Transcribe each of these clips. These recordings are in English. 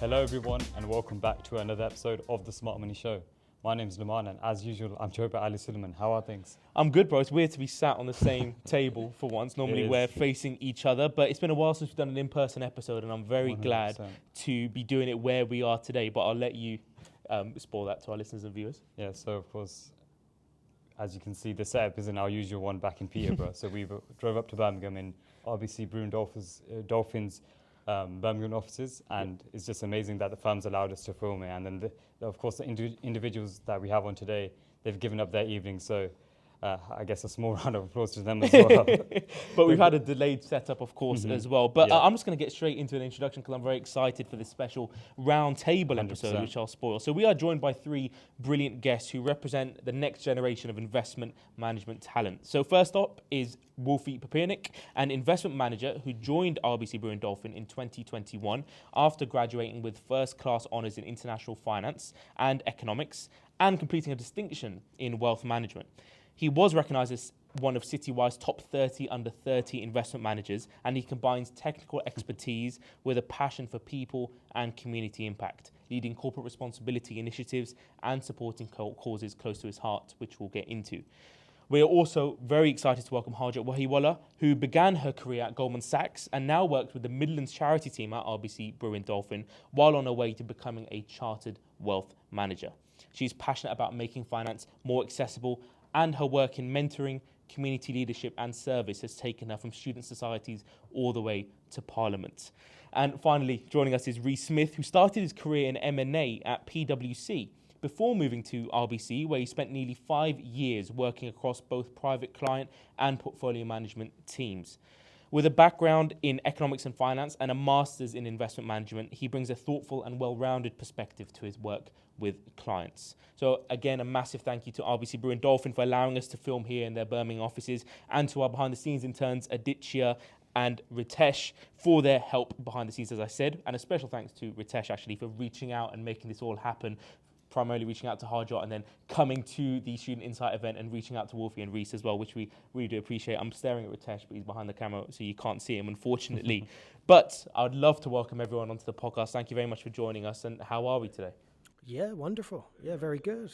Hello everyone and welcome back to another episode of the Smart Money Show. My name is Laman and as usual I'm joined by Ali Suleiman. How are things? I'm good, bro. It's weird to be sat on the same table for once. Normally we're facing each other, but it's been a while since we've done an in-person episode and I'm very 100%. glad to be doing it where we are today, but I'll let you spoil that to our listeners and viewers. Yeah, so of course, as you can see, the setup isn't our usual one back in Peterborough. So we drove up to Birmingham in RBC Brewin Dolphins Birmingham offices, and it's just amazing that the firms allowed us to film it. And then, of course, the individuals that we have on today, they've given up their evening. So I guess a small round of applause to them as well. But we've had a delayed setup, of course, as well. But Yeah. I'm just going to get straight into an introduction because I'm very excited for this special round table episode, 100%. which I'll spoil. So we are joined by three brilliant guests who represent the next generation of investment management talent. So first up is Wolfie Papirnik, an investment manager who joined RBC Brewin Dolphin in 2021 after graduating with first-class honours in international finance and economics and completing a distinction in wealth management. He was recognised as one of Citywire's top 30 under 30 investment managers, and he combines technical expertise with a passion for people and community impact, leading corporate responsibility initiatives and supporting causes close to his heart, which we'll get into. We are also very excited to welcome Harjot Wahiwala, who began her career at Goldman Sachs and now works with the Midlands charity team at RBC Brewin Dolphin while on her way to becoming a chartered wealth manager. She's passionate about making finance more accessible, and her work in mentoring, community leadership and service has taken her from student societies all the way to Parliament. And finally, joining us is Reece Smith, who started his career in M&A at PwC before moving to RBC, where he spent nearly 5 years working across both private client and portfolio management teams. With a background in economics and finance and a master's in investment management, he brings a thoughtful and well-rounded perspective to his work with clients. So again, a massive thank you to RBC Brewin Dolphin for allowing us to film here in their Birmingham offices, and to our behind-the-scenes interns, Aditya and Ritesh, for their help behind the scenes, as I said. And a special thanks to Ritesh, actually, for reaching out and making this all happen, primarily reaching out to Harjot and then coming to the Student Insight event and reaching out to Wolfie and Reece as well, which we really do appreciate. I'm staring at Ritesh, but he's behind the camera, so you can't see him, unfortunately. But I'd love to welcome everyone onto the podcast. Thank you very much for joining us. And how are we today? Yeah, wonderful. Yeah, very good.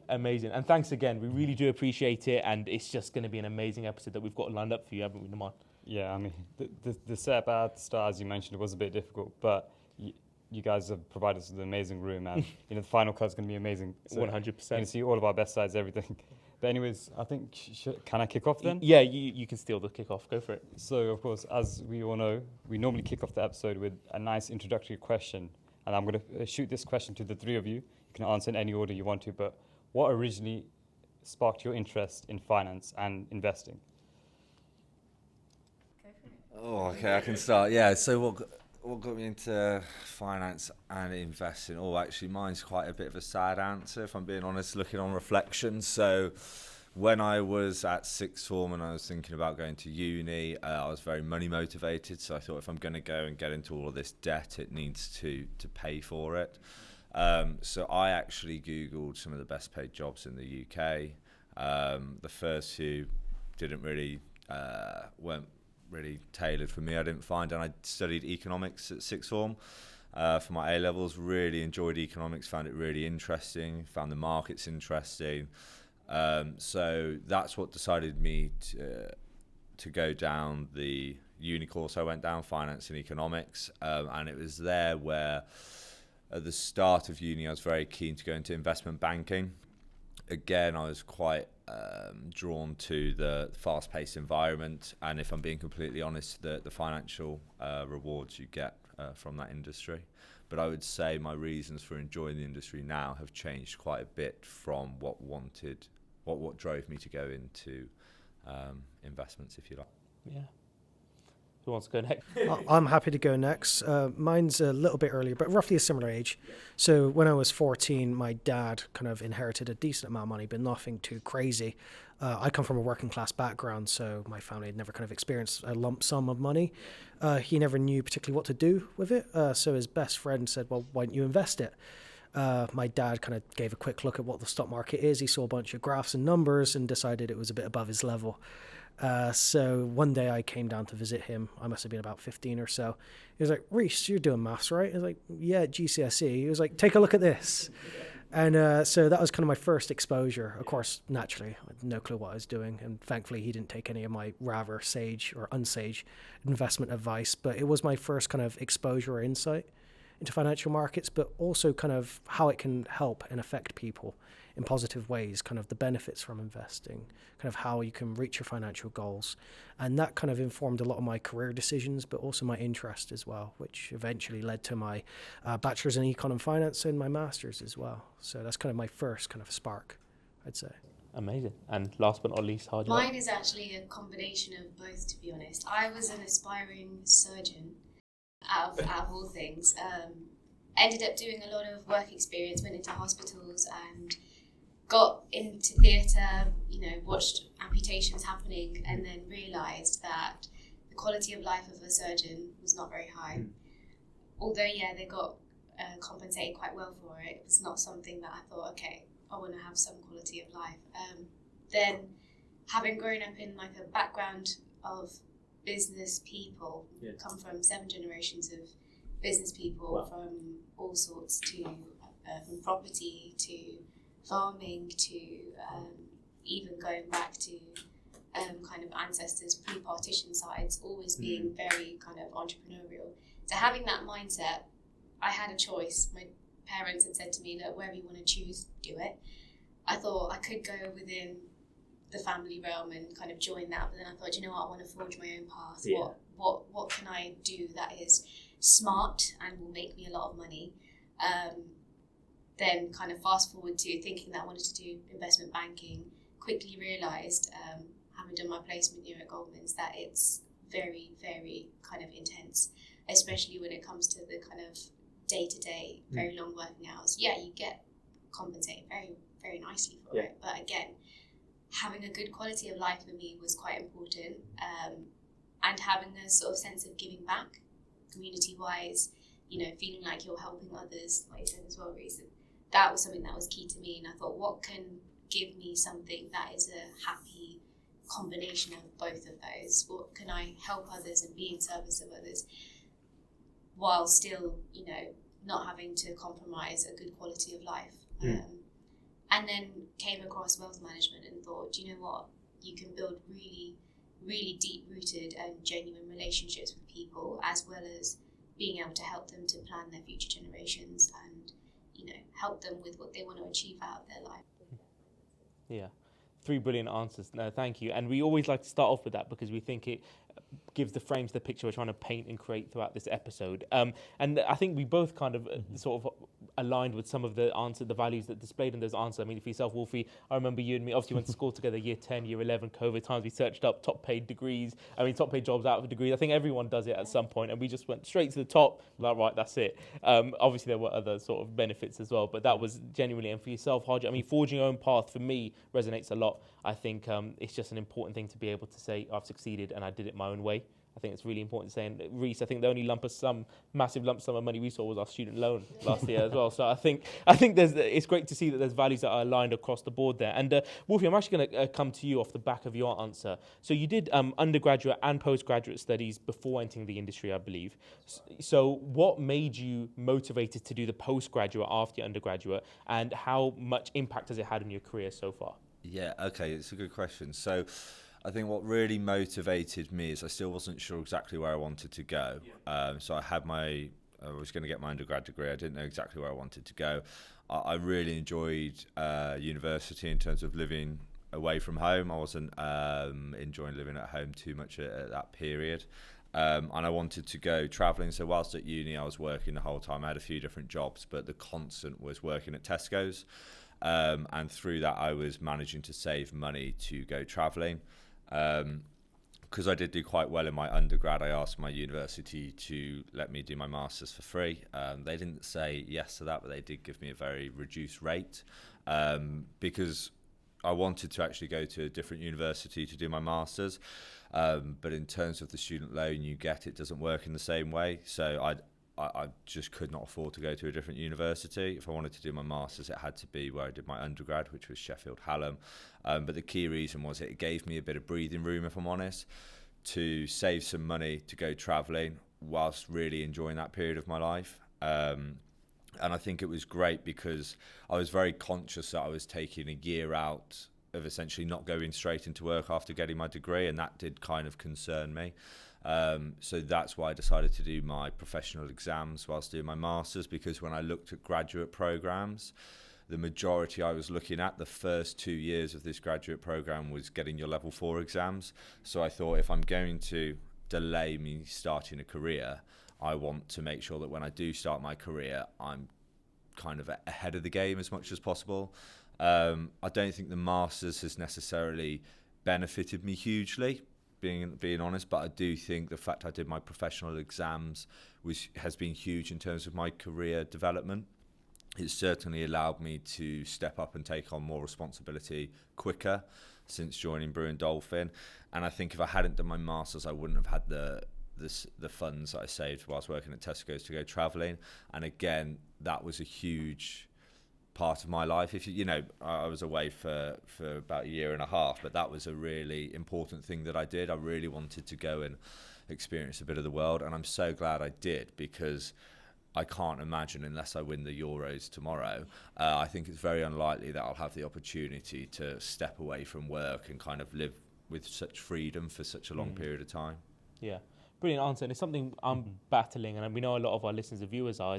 Amazing. And thanks again. We really do appreciate it. And it's just going to be an amazing episode that we've got lined up for you, haven't we, Naman? Yeah, I mean, the setup at the start, as you mentioned, it was a bit difficult, but you guys have provided us with an amazing room, and the final cut's going to be amazing. So 100%. You can see all of our best sides, everything. But anyways, I think, can I kick off then? Yeah, you can steal the kickoff. Go for it. So, of course, as we all know, we normally kick off the episode with a nice introductory question. And I'm going to shoot this question to the three of you. You can answer in any order you want to, but what originally sparked your interest in finance and investing? Oh, okay, I can start. Yeah, so what got me into finance and investing? Oh, actually, mine's quite a bit of a sad answer, if I'm being honest, looking on reflection. So when I was at sixth form and I was thinking about going to uni, I was very money motivated. So I thought, if I'm going to go and get into all of this debt, it needs to pay for it. So I actually Googled some of the best paid jobs in the UK. The first few weren't really tailored for me. I didn't find, and I studied economics at sixth form for my A-levels. Really enjoyed economics, found it really interesting, found the markets interesting. So that's what decided me to go down the uni course I went down, finance and economics, and it was there where at the start of uni I was very keen to go into investment banking. Again, I was quite drawn to the fast-paced environment, and if I'm being completely honest, the financial rewards you get from that industry. But I would say my reasons for enjoying the industry now have changed quite a bit from what drove me to go into investments, if you like. Yeah. Who wants to go next? I'm happy to go next. Mine's a little bit earlier, but roughly a similar age. So when I was 14, my dad kind of inherited a decent amount of money, but nothing too crazy. I come from a working class background, so my family had never kind of experienced a lump sum of money. He never knew particularly what to do with it. So his best friend said, well, why don't you invest it? My dad kind of gave a quick look at what the stock market is. He saw a bunch of graphs and numbers and decided it was a bit above his level. So one day I came down to visit him. I must have been about 15 or so. He was like, "Reece, you're doing maths, right?" I was like, "Yeah, at GCSE." He was like, "Take a look at this." And so that was kind of my first exposure. Of course, naturally, I had no clue what I was doing. And thankfully, he didn't take any of my rather sage or unsage investment advice. But it was my first kind of exposure or insight into financial markets, but also kind of how it can help and affect people in positive ways, kind of the benefits from investing, kind of how you can reach your financial goals. And that kind of informed a lot of my career decisions, but also my interest as well, which eventually led to my bachelor's in econ and finance and my master's as well. So that's kind of my first kind of spark, I'd say. Amazing. And last but not least, Harjot. Mine is actually a combination of both, to be honest. I was an aspiring surgeon out of all things. Ended up doing a lot of work experience, went into hospitals and got into theatre, watched amputations happening, and then realised that the quality of life of a surgeon was not very high. Although, they got compensated quite well for it, it was not something that I thought, okay, I want to have some quality of life. Then, having grown up in like a background of business people, come from 7 generations of business people, from all sorts to from property to farming to even going back to kind of ancestors pre-partition sides, always being very kind of entrepreneurial. So having that mindset, I had a choice. My parents had said to me, look, wherever you want to choose, do it. I thought I could go within the family realm and kind of join that, but then I thought, you know what, I want to forge my own path. What can I do that is smart and will make me a lot of money? Then kind of fast forward to thinking that I wanted to do investment banking, quickly realised, having done my placement year at Goldman's, that it's very, very kind of intense, especially when it comes to the kind of day-to-day, very long working hours. Yeah, you get compensated very, very nicely for it. But again, having a good quality of life for me was quite important, and having a sort of sense of giving back, community-wise, feeling like you're helping others, like you said as well, Reece. That was something that was key to me, and I thought, what can give me something that is a happy combination of both of those? What can I help others and be in service of others while still, not having to compromise a good quality of life? And then came across wealth management and thought, you know what, you can build really, really deep-rooted and genuine relationships with people, as well as being able to help them to plan their future generations and, help them with what they want to achieve out of their life. Yeah. 3 brilliant answers. No, thank you. And we always like to start off with that because we think it gives the frame to the picture we're trying to paint and create throughout this episode. And I think we both kind of sort of aligned with some of the values that displayed in those answers. I mean, for yourself, Wolfie, I remember you and me obviously went to school together, year 10, year 11, COVID times. We searched up top paid jobs out of degrees. I think everyone does it at some point, and we just went straight to the top. Like, right, that's it. Obviously, there were other sort of benefits as well, but that was genuinely. And for yourself, Harjot, I mean, forging your own path for me resonates a lot. I think it's just an important thing to be able to say, I've succeeded and I did it my own way. I think it's really important to say. And Reece, I think the only massive lump sum of money we saw was our student loan last year as well. So I think it's great to see that there's values that are aligned across the board there. And Wolfie, I'm actually going to come to you off the back of your answer. So you did undergraduate and postgraduate studies before entering the industry, I believe. So what made you motivated to do the postgraduate after your undergraduate, and how much impact has it had on your career so far? Yeah, okay, it's a good question. So I think what really motivated me is I still wasn't sure exactly where I wanted to go. So I was going to get my undergrad degree. I didn't know exactly where I wanted to go. I really enjoyed university in terms of living away from home. I wasn't enjoying living at home too much at that period. And I wanted to go travelling. So whilst at uni, I was working the whole time. I had a few different jobs, but the constant was working at Tesco's. And through that, I was managing to save money to go travelling. Because I did do quite well in my undergrad, I asked my university to let me do my master's for free. They didn't say yes to that, but they did give me a very reduced rate because I wanted to actually go to a different university to do my master's. But in terms of the student loan you get, it doesn't work in the same way. So I just could not afford to go to a different university. If I wanted to do my masters, it had to be where I did my undergrad, which was Sheffield Hallam. But the key reason was it gave me a bit of breathing room, if I'm honest, to save some money to go travelling whilst really enjoying that period of my life. And I think it was great because I was very conscious that I was taking a year out of essentially not going straight into work after getting my degree, and that did kind of concern me. So that's why I decided to do my professional exams whilst doing my masters, because when I looked at graduate programs, the majority I was looking at, the first 2 years of this graduate program was getting your level 4 exams. So I thought, if I'm going to delay me starting a career, I want to make sure that when I do start my career, I'm kind of ahead of the game as much as possible. I don't think the masters has necessarily benefited me hugely, being honest, but I do think the fact I did my professional exams has been huge in terms of my career development. It's certainly allowed me to step up and take on more responsibility quicker since joining Brewin Dolphin. And I think if I hadn't done my masters, I wouldn't have had the funds that I saved whilst working at Tesco's to go travelling. And again, that was a huge part of my life. If you know, I was away for about a year and a half, but that was a really important thing that I did. I really wanted to go and experience a bit of the world, and I'm so glad I did, because I can't imagine, unless I win the Euros tomorrow, I think it's very unlikely that I'll have the opportunity to step away from work and kind of live with such freedom for such a long period of time. Yeah. Brilliant answer, and it's something I'm battling, and we know a lot of our listeners and viewers are.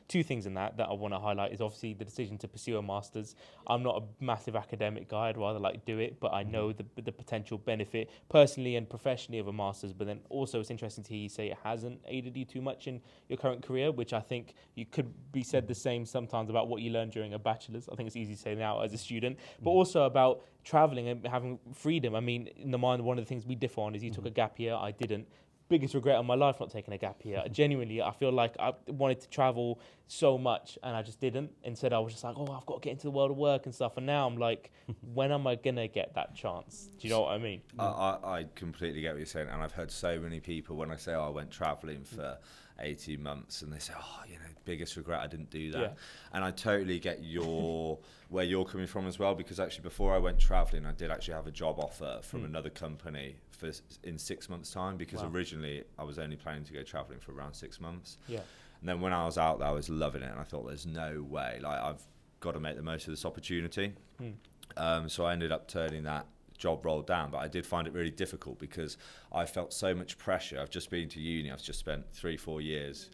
Two things in that I want to highlight is obviously the decision to pursue a master's. I'm not a massive academic guy; I'd rather do it, but I know the potential benefit personally and professionally of a master's. But then also, it's interesting to hear you say it hasn't aided you too much in your current career, which I think you could be said the same sometimes about what you learned during a bachelor's. I think it's easy to say now as a student, but also about traveling and having freedom. I mean, in the mind, one of the things we differ on is you took a gap year, I didn't. Biggest regret of my life not taking a gap year. Genuinely, I feel like I wanted to travel so much and I just didn't. Instead, I was just like, oh, I've got to get into the world of work and stuff. And now I'm like, when am I going to get that chance? Do you know what I mean? I completely get what you're saying. And I've heard so many people when I say, oh, I went travelling for 18 months, and they say, oh, biggest regret, I didn't do that. Yeah. And I totally get where you're coming from as well, because actually before I went travelling, I did actually have a job offer from another company in 6 months' time, because originally I was only planning to go travelling for around 6 months. Yeah. And then when I was out there, I was loving it, and I thought, there's no way, I've got to make the most of this opportunity. So I ended up turning that job role down, but I did find it really difficult because I felt so much pressure. I've just been to uni, I've just spent 3-4 years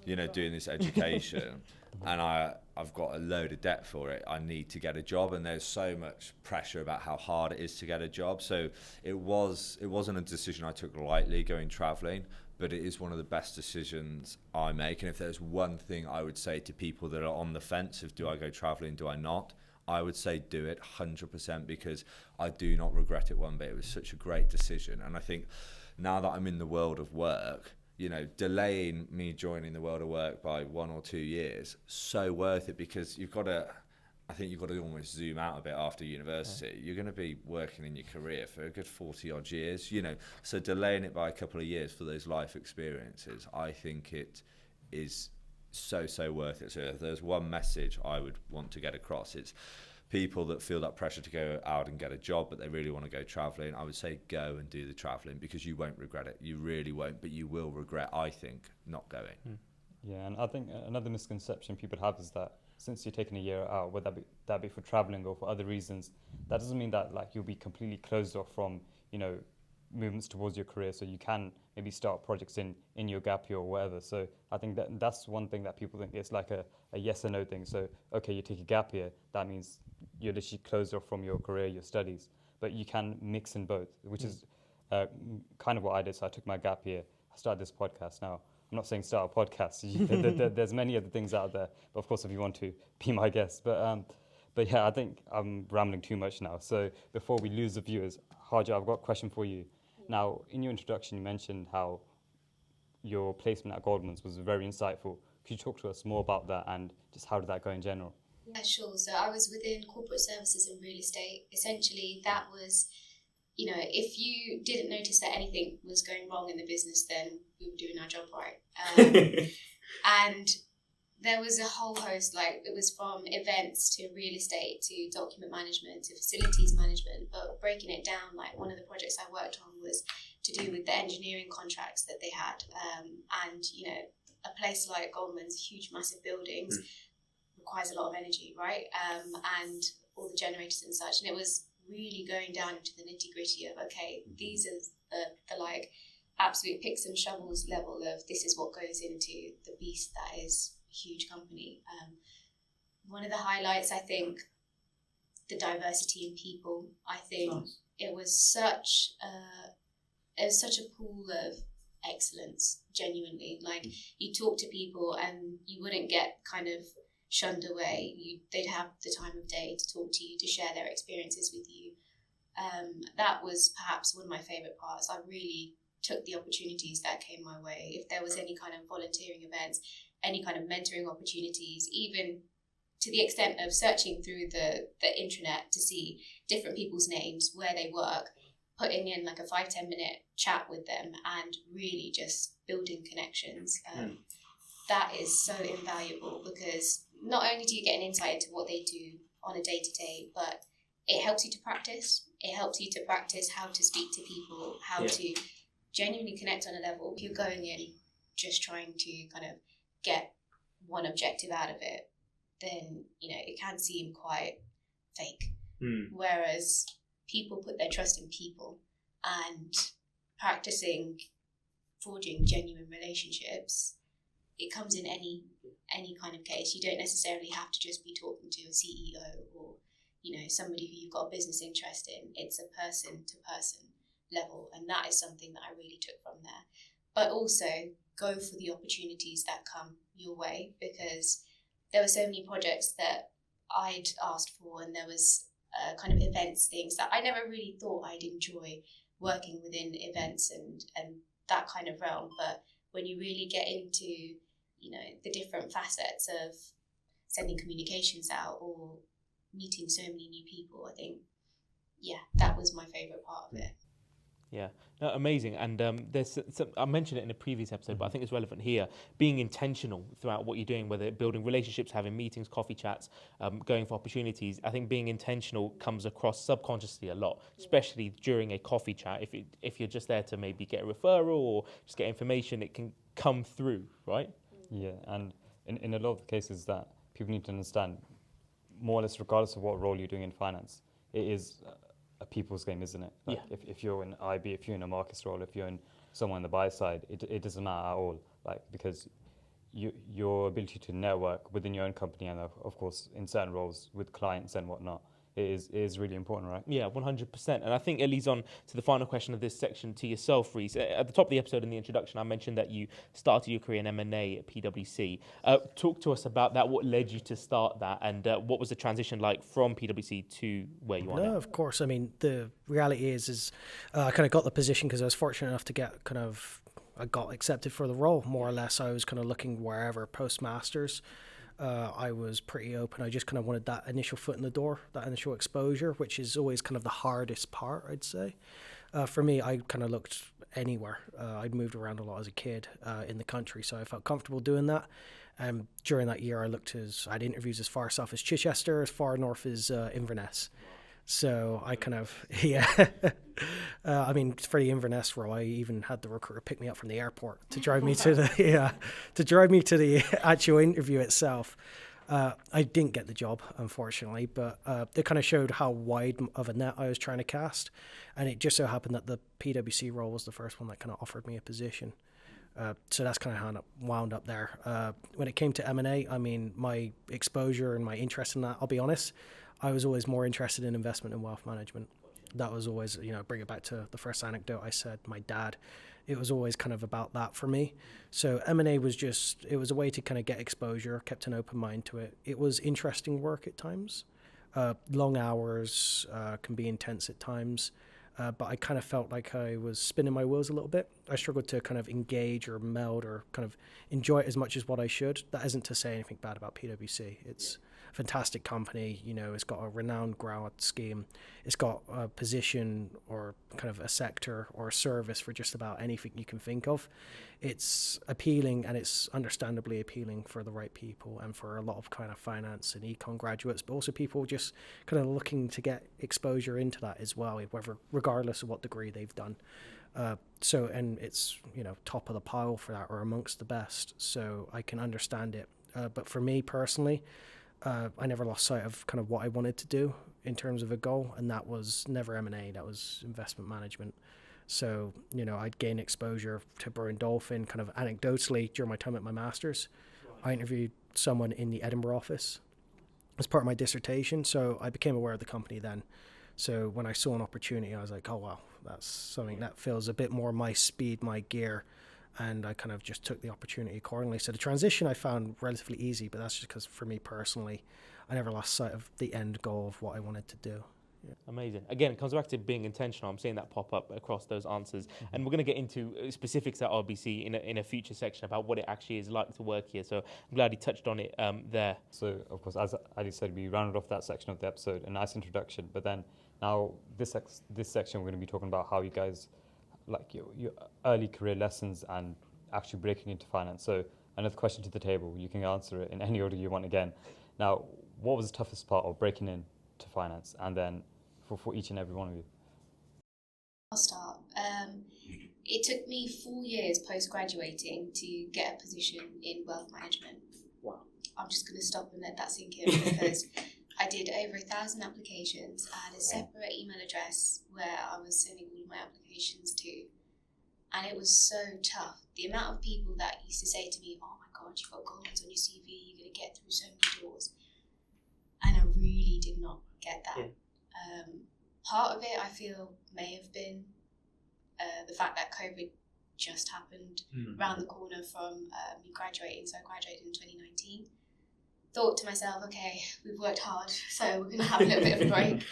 doing this education, and I've got a load of debt for it. I need to get a job, and there's so much pressure about how hard it is to get a job. So it wasn't a decision I took lightly going travelling, but it is one of the best decisions I make. And if there's one thing I would say to people that are on the fence of, do I go travelling, do I not, I would say do it 100%, because I do not regret it one bit. It was such a great decision. And I think now that I'm in the world of work, delaying me joining the world of work by 1 or 2 years, so worth it, because you've got to almost zoom out a bit after university. Yeah. You're going to be working in your career for a good 40 odd years, so delaying it by a couple of years for those life experiences, I think it is so worth it. So if there's one message I would want to get across, it's people that feel that pressure to go out and get a job, but they really want to go travelling, I would say go and do the travelling, because you won't regret it. You really won't, but you will regret, I think, not going. Yeah, and I think another misconception people have is that since you're taking a year out, whether that be for travelling or for other reasons, that doesn't mean that you'll be completely closed off from movements towards your career. So you can maybe start projects in your gap year or whatever. So I think that's one thing that people think it's like a yes or no thing. So okay, you take a gap year, that means you're literally closed off from your career, your studies, but you can mix in both, which is kind of what I did. So I took my gap year, I started this podcast. Now I'm not saying start a podcast. There's many other things out there, but of course if you want to, be my guest. But yeah, I think I'm rambling too much now. So before we lose the viewers, Harjot, I've got a question for you. Now, in your introduction, you mentioned how your placement at Goldman's was very insightful. Could you talk to us more about that and just how did that go in general? Yeah, sure. So I was within corporate services and real estate. Essentially, that was, if you didn't notice that anything was going wrong in the business, then we were doing our job right. And there was a whole host, like it was from events to real estate to document management to facilities management, but breaking it down, like one of the projects I worked on was to do with the engineering contracts that they had. And, a place like Goldman's, huge, massive buildings, requires a lot of energy, right? And all the generators and such. And it was really going down into the nitty gritty of, okay, these are the like absolute picks and shovels level of this is what goes into the beast that is a huge company. One of the highlights, I think, the diversity in people. I think it was such a pool of excellence, genuinely. Like you talk to people and you wouldn't get kind of shunned away. They'd have the time of day to talk to you, to share their experiences with you. That was perhaps one of my favourite parts. I really took the opportunities that came my way. If there was any kind of volunteering events, any kind of mentoring opportunities, even to the extent of searching through the intranet to see different people's names, where they work, putting in like a 5-10 minute chat with them and really just building connections. That is so invaluable, because not only do you get an insight into what they do on a day-to-day, but it helps you to practice. It helps you to practice how to speak to people, how to genuinely connect on a level. If you're going in just trying to kind of get one objective out of it, then, it can seem quite fake. Whereas people put their trust in people, and practicing forging genuine relationships, it comes in any kind of case. You don't necessarily have to just be talking to a CEO or, somebody who you've got a business interest in. It's a person to person level, and that is something that I really took from there. But also go for the opportunities that come your way, because there were so many projects that I'd asked for, and there was kind of events, things that I never really thought I'd enjoy working within events and that kind of realm. But when you really get into, the different facets of sending communications out or meeting so many new people, I think, that was my favourite part of it. Yeah, no, amazing. And there's some, I mentioned it in a previous episode, but I think it's relevant here. Being intentional throughout what you're doing, whether building relationships, having meetings, coffee chats, going for opportunities. I think being intentional comes across subconsciously a lot, especially during a coffee chat. If you're just there to maybe get a referral or just get information, it can come through, right? Yeah, and in a lot of the cases that people need to understand, more or less regardless of what role you're doing in finance, it is a people's game, isn't it? Like if you're in IB, if you're in a markets role, if you're in somewhere on the buy side, it doesn't matter at all. Like, because your ability to network within your own company and of course in certain roles with clients and whatnot, it is really important, right? Yeah, 100%. And I think it leads on to the final question of this section to yourself, Reece. At the top of the episode in the introduction, I mentioned that you started your career in M&A at PwC. Talk to us about that. What led you to start that, and what was the transition like from PwC to where you are now? No, of course. I mean, the reality is I kind of got the position because I was fortunate enough to I got accepted for the role, more or less. I was kind of looking wherever post-masters. I was pretty open. I just kind of wanted that initial foot in the door, that initial exposure, which is always kind of the hardest part, I'd say. For me, I kind of looked anywhere. I'd moved around a lot as a kid in the country, so I felt comfortable doing that. During that year, I had interviews as far south as Chichester, as far north as Inverness. So I kind of, I mean, for the Inverness role, I even had the recruiter pick me up from the airport to drive me to the actual interview itself. I didn't get the job, unfortunately, but it kind of showed how wide of a net I was trying to cast. And it just so happened that the PwC role was the first one that kind of offered me a position. So that's kind of how it wound up there. When it came to M&A, I mean, my exposure and my interest in that, I'll be honest, I was always more interested in investment and wealth management. That was always, bring it back to the first anecdote I said, my dad. It was always kind of about that for me. So M&A was it was a way to kind of get exposure, kept an open mind to it. It was interesting work at times. Long hours, can be intense at times. But I kind of felt like I was spinning my wheels a little bit. I struggled to kind of engage or meld or kind of enjoy it as much as what I should. That isn't to say anything bad about PwC. fantastic company. You know, it's got a renowned grad scheme. It's got a position or kind of a sector or a service for just about anything you can think of. It's appealing, and it's understandably appealing for the right people and for a lot of kind of finance and econ graduates, but also people just kind of looking to get exposure into that as well, whether regardless of what degree they've done. And it's, you know, top of the pile for that, or amongst the best. So I can understand it. But for me personally, I never lost sight of kind of what I wanted to do in terms of a goal, and that was never M&A, that was investment management. So, you know, I'd gain exposure to Brewin Dolphin kind of anecdotally during my time at my master's. I interviewed someone in the Edinburgh office as part of my dissertation, so I became aware of the company then. So when I saw an opportunity, I was like, oh, wow, that's something that feels a bit more my speed, my gear. And I kind of just took the opportunity accordingly. So the transition I found relatively easy, but that's just because for me personally, I never lost sight of the end goal of what I wanted to do. Yeah. Amazing. Again, it comes back to being intentional. I'm seeing that pop up across those answers. And we're going to get into specifics at RBC in a future section about what it actually is like to work here. So I'm glad you touched on it there. So, of course, as Ali said, we rounded off that section of the episode, a nice introduction. But then now this section, we're going to be talking about how you guys, like your early career lessons and actually breaking into finance. So another question to the table, you can answer it in any order you want again. Now, what was the toughest part of breaking into finance, and then for each and every one of you? I'll start. It took me 4 years post-graduating to get a position in wealth management. Wow. I'm just going to stop and let that sink in because I did over 1,000 applications. I had a separate email address where I was sending all my applications to. And it was so tough. The amount of people that used to say to me, oh my God, you've got Goldman's on your CV, you're going to get through so many doors. And I really did not get that. Yeah. Part of it, I feel, may have been the fact that COVID just happened around the corner from me graduating. So I graduated in 2019. Thought to myself, okay, we've worked hard, so we're going to have a little bit of a break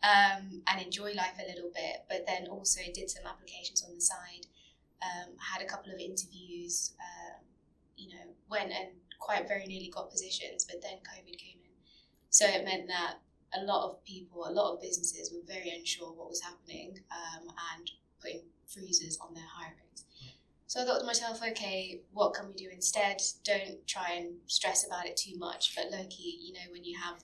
and enjoy life a little bit. But then also did some applications on the side. Had a couple of interviews, went and quite very nearly got positions, but then COVID came in. So it meant that a lot of people, a lot of businesses were very unsure what was happening and putting freezers on their hirings. So I thought to myself, okay, what can we do instead? Don't try and stress about it too much, but low-key, when you have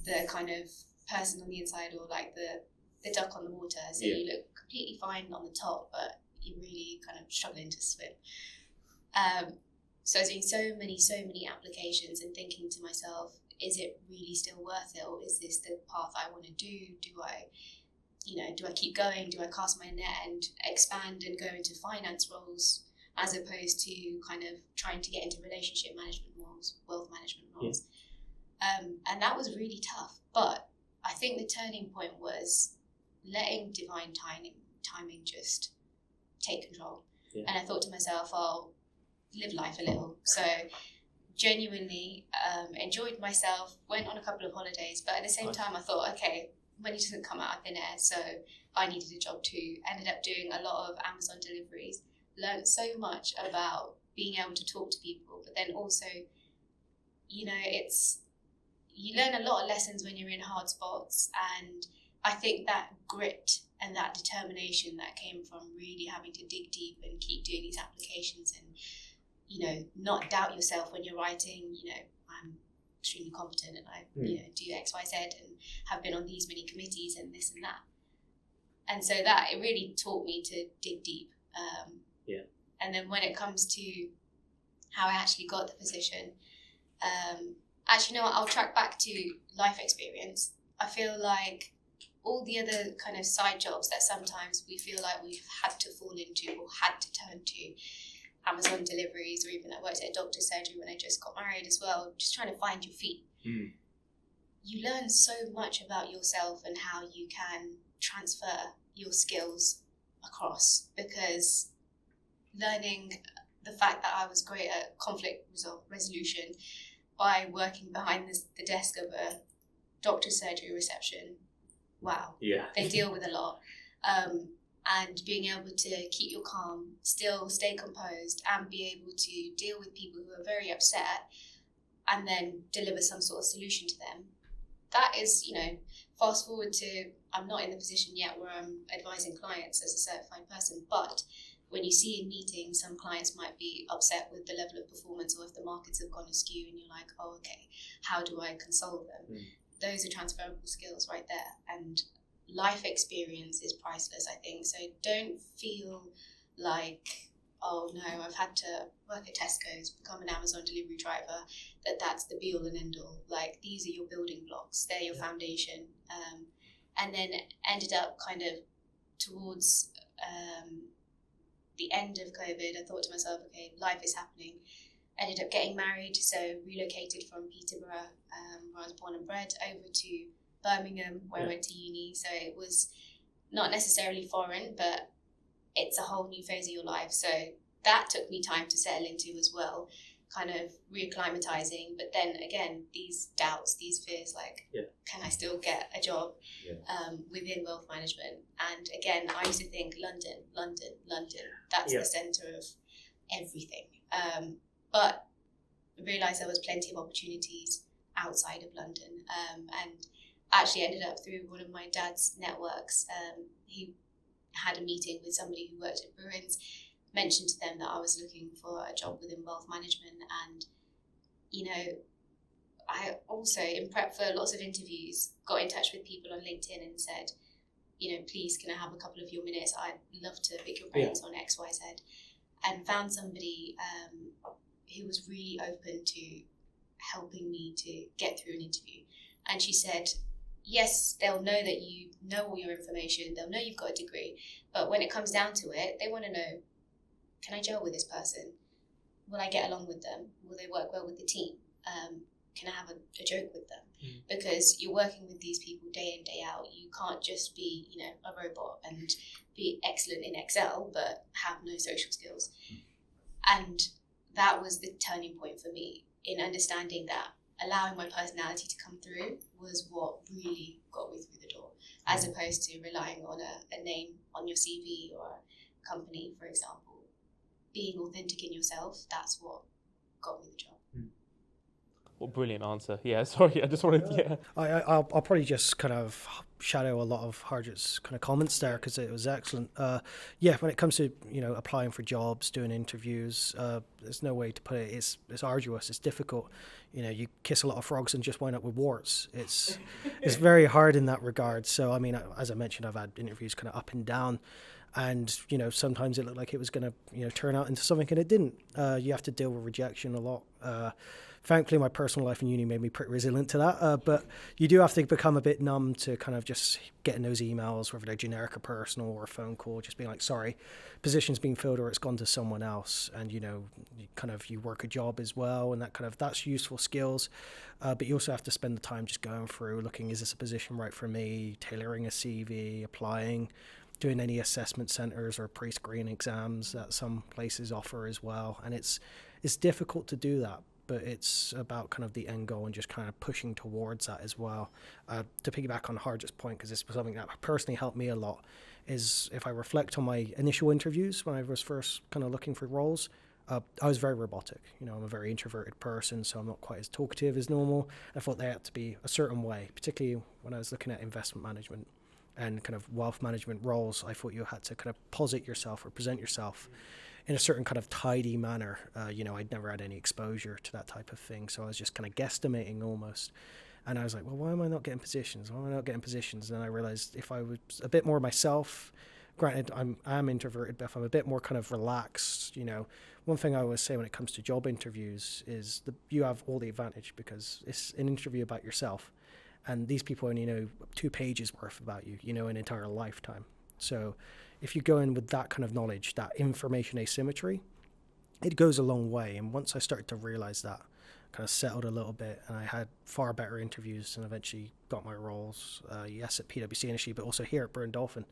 the kind of person on the inside, or like the duck on the water, so you look completely fine on the top, but you're really kind of struggling to swim. So I was doing so many applications and thinking to myself, is it really still worth it, or is this the path I want to do? Do I keep going? Do I cast my net and expand and go into finance roles, as opposed to kind of trying to get into relationship management roles, wealth management roles? And that was really tough. But I think the turning point was letting divine timing just take control. Yeah. And I thought to myself, I'll live life a little. So genuinely enjoyed myself, went on a couple of holidays, but at the same time I thought, okay, money doesn't come out of thin air, so I needed a job too. Ended up doing a lot of Amazon deliveries, learned so much about being able to talk to people, but then also, you learn a lot of lessons when you're in hard spots, and I think that grit and that determination that came from really having to dig deep and keep doing these applications and not doubt yourself when you're writing, I'm extremely competent and I, do X, Y, Z and have been on these many committees and this and that. And so that, it really taught me to dig deep. And then when it comes to how I actually got the position, I'll track back to life experience. I feel like all the other kind of side jobs that sometimes we feel like we've had to fall into or had to turn to, Amazon deliveries, or even I worked at a doctor's surgery when I just got married as well, just trying to find your feet. You learn so much about yourself and how you can transfer your skills across, because learning the fact that I was great at conflict resolution by working behind the desk of a doctor's surgery reception, wow, they deal with a lot. And being able to keep your calm, still stay composed, and be able to deal with people who are very upset and then deliver some sort of solution to them. That is, fast forward to, I'm not in the position yet where I'm advising clients as a certified person, but when you see in meetings, some clients might be upset with the level of performance, or if the markets have gone askew and you're like, oh, okay, how do I console them? Those are transferable skills right there. And life experience is priceless, I think. So don't feel like, oh no, I've had to work at Tesco's, become an Amazon delivery driver, that's the be all and end all. Like, these are your building blocks, they're your foundation. And then ended up kind of towards the end of COVID, I thought to myself, okay, life is happening. Ended up getting married, so relocated from Peterborough, where I was born and bred, over to Birmingham, where I went to uni. So it was not necessarily foreign, but it's a whole new phase of your life. So that took me time to settle into as well, kind of reacclimatizing. But then again, these doubts, these fears, like, can I still get a job within wealth management? And again, I used to think London, that's the centre of everything. But I realised there was plenty of opportunities outside of London, and actually ended up through one of my dad's networks. He had a meeting with somebody who worked at Brewin's, mentioned to them that I was looking for a job within wealth management. And, I also, in prep for lots of interviews, got in touch with people on LinkedIn and said, please, can I have a couple of your minutes? I'd love to pick your brains on X, Y, Z. And found somebody who was really open to helping me to get through an interview. And she said, yes, they'll know that you know all your information, they'll know you've got a degree, but when it comes down to it, they want to know, can I gel with this person? Will I get along with them? Will they work well with the team? Can I have a joke with them? Because you're working with these people day in, day out. You can't just be, a robot and be excellent in Excel, but have no social skills. And that was the turning point for me in understanding that allowing my personality to come through was what really got me through the door, as opposed to relying on a name on your CV or a company, for example. Being authentic in yourself, that's what got me the job. What a brilliant answer. Yeah, sorry, I just wanted, I'll probably just kind of shadow a lot of Harjot's kind of comments there, because it was excellent. When it comes to, applying for jobs, doing interviews, there's no way to put it. It's arduous, it's difficult. You kiss a lot of frogs and just wind up with warts. It's very hard in that regard. So, I mean, as I mentioned, I've had interviews kind of up and down. And, sometimes it looked like it was going to, turn out into something, and it didn't. You have to deal with rejection a lot. Thankfully, my personal life in uni made me pretty resilient to that. But you do have to become a bit numb to kind of just getting those emails, whether they're generic or personal, or a phone call, just being like, sorry, position's been filled or it's gone to someone else. And, you work a job as well, and that's useful skills. But you also have to spend the time just going through, looking, is this a position right for me, tailoring a CV, applying, doing any assessment centres or pre-screen exams that some places offer as well. And it's difficult to do that, but it's about kind of the end goal and just kind of pushing towards that as well. To piggyback on Harjot's point, because this was something that personally helped me a lot, is if I reflect on my initial interviews when I was first kind of looking for roles, I was very robotic. I'm a very introverted person, so I'm not quite as talkative as normal. I thought they had to be a certain way, particularly when I was looking at investment management and kind of wealth management roles. I thought you had to kind of posit yourself or present yourself in a certain kind of tidy manner. I'd never had any exposure to that type of thing, so I was just kind of guesstimating almost. And I was like, well, why am I not getting positions? Why am I not getting positions? And then I realized if I was a bit more myself, granted, I'm introverted, but if I'm a bit more kind of relaxed, one thing I always say when it comes to job interviews is you have all the advantage, because it's an interview about yourself. And these people only know 2 pages worth about you, an entire lifetime. So if you go in with that kind of knowledge, that information asymmetry, it goes a long way. And once I started to realize that, kind of settled a little bit, and I had far better interviews and eventually got my roles, yes, at PwC initially, but also here at Brewin Dolphin.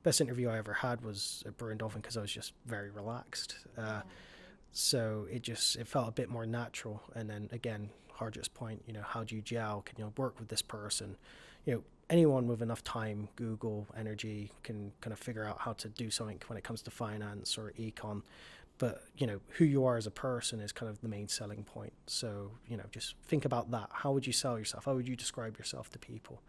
Best interview I ever had was at Brewin Dolphin, because I was just very relaxed. So it felt a bit more natural. And then again, Harjot's point, how do you gel? Can you work with this person? Anyone with enough time, Google, energy, can kind of figure out how to do something when it comes to finance or econ. but who you are as a person is kind of the main selling point. So just think about that. How would you sell yourself? How would you describe yourself to people?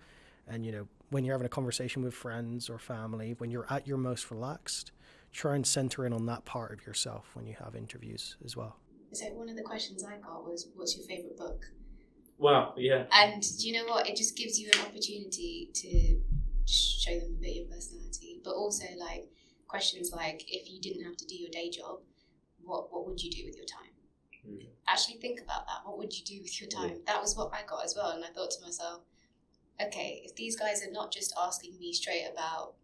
And when you're having a conversation with friends or family, when you're at your most relaxed, try and center in on that part of yourself when you have interviews as well. So one of the questions I got was, what's your favourite book? Wow, yeah. And do you know what? It just gives you an opportunity to show them a bit of your personality, but also like questions like, if you didn't have to do your day job, what would you do with your time? Mm-hmm. Actually think about that. What would you do with your time? That was what I got as well. And I thought to myself, okay, if these guys are not just asking me straight about,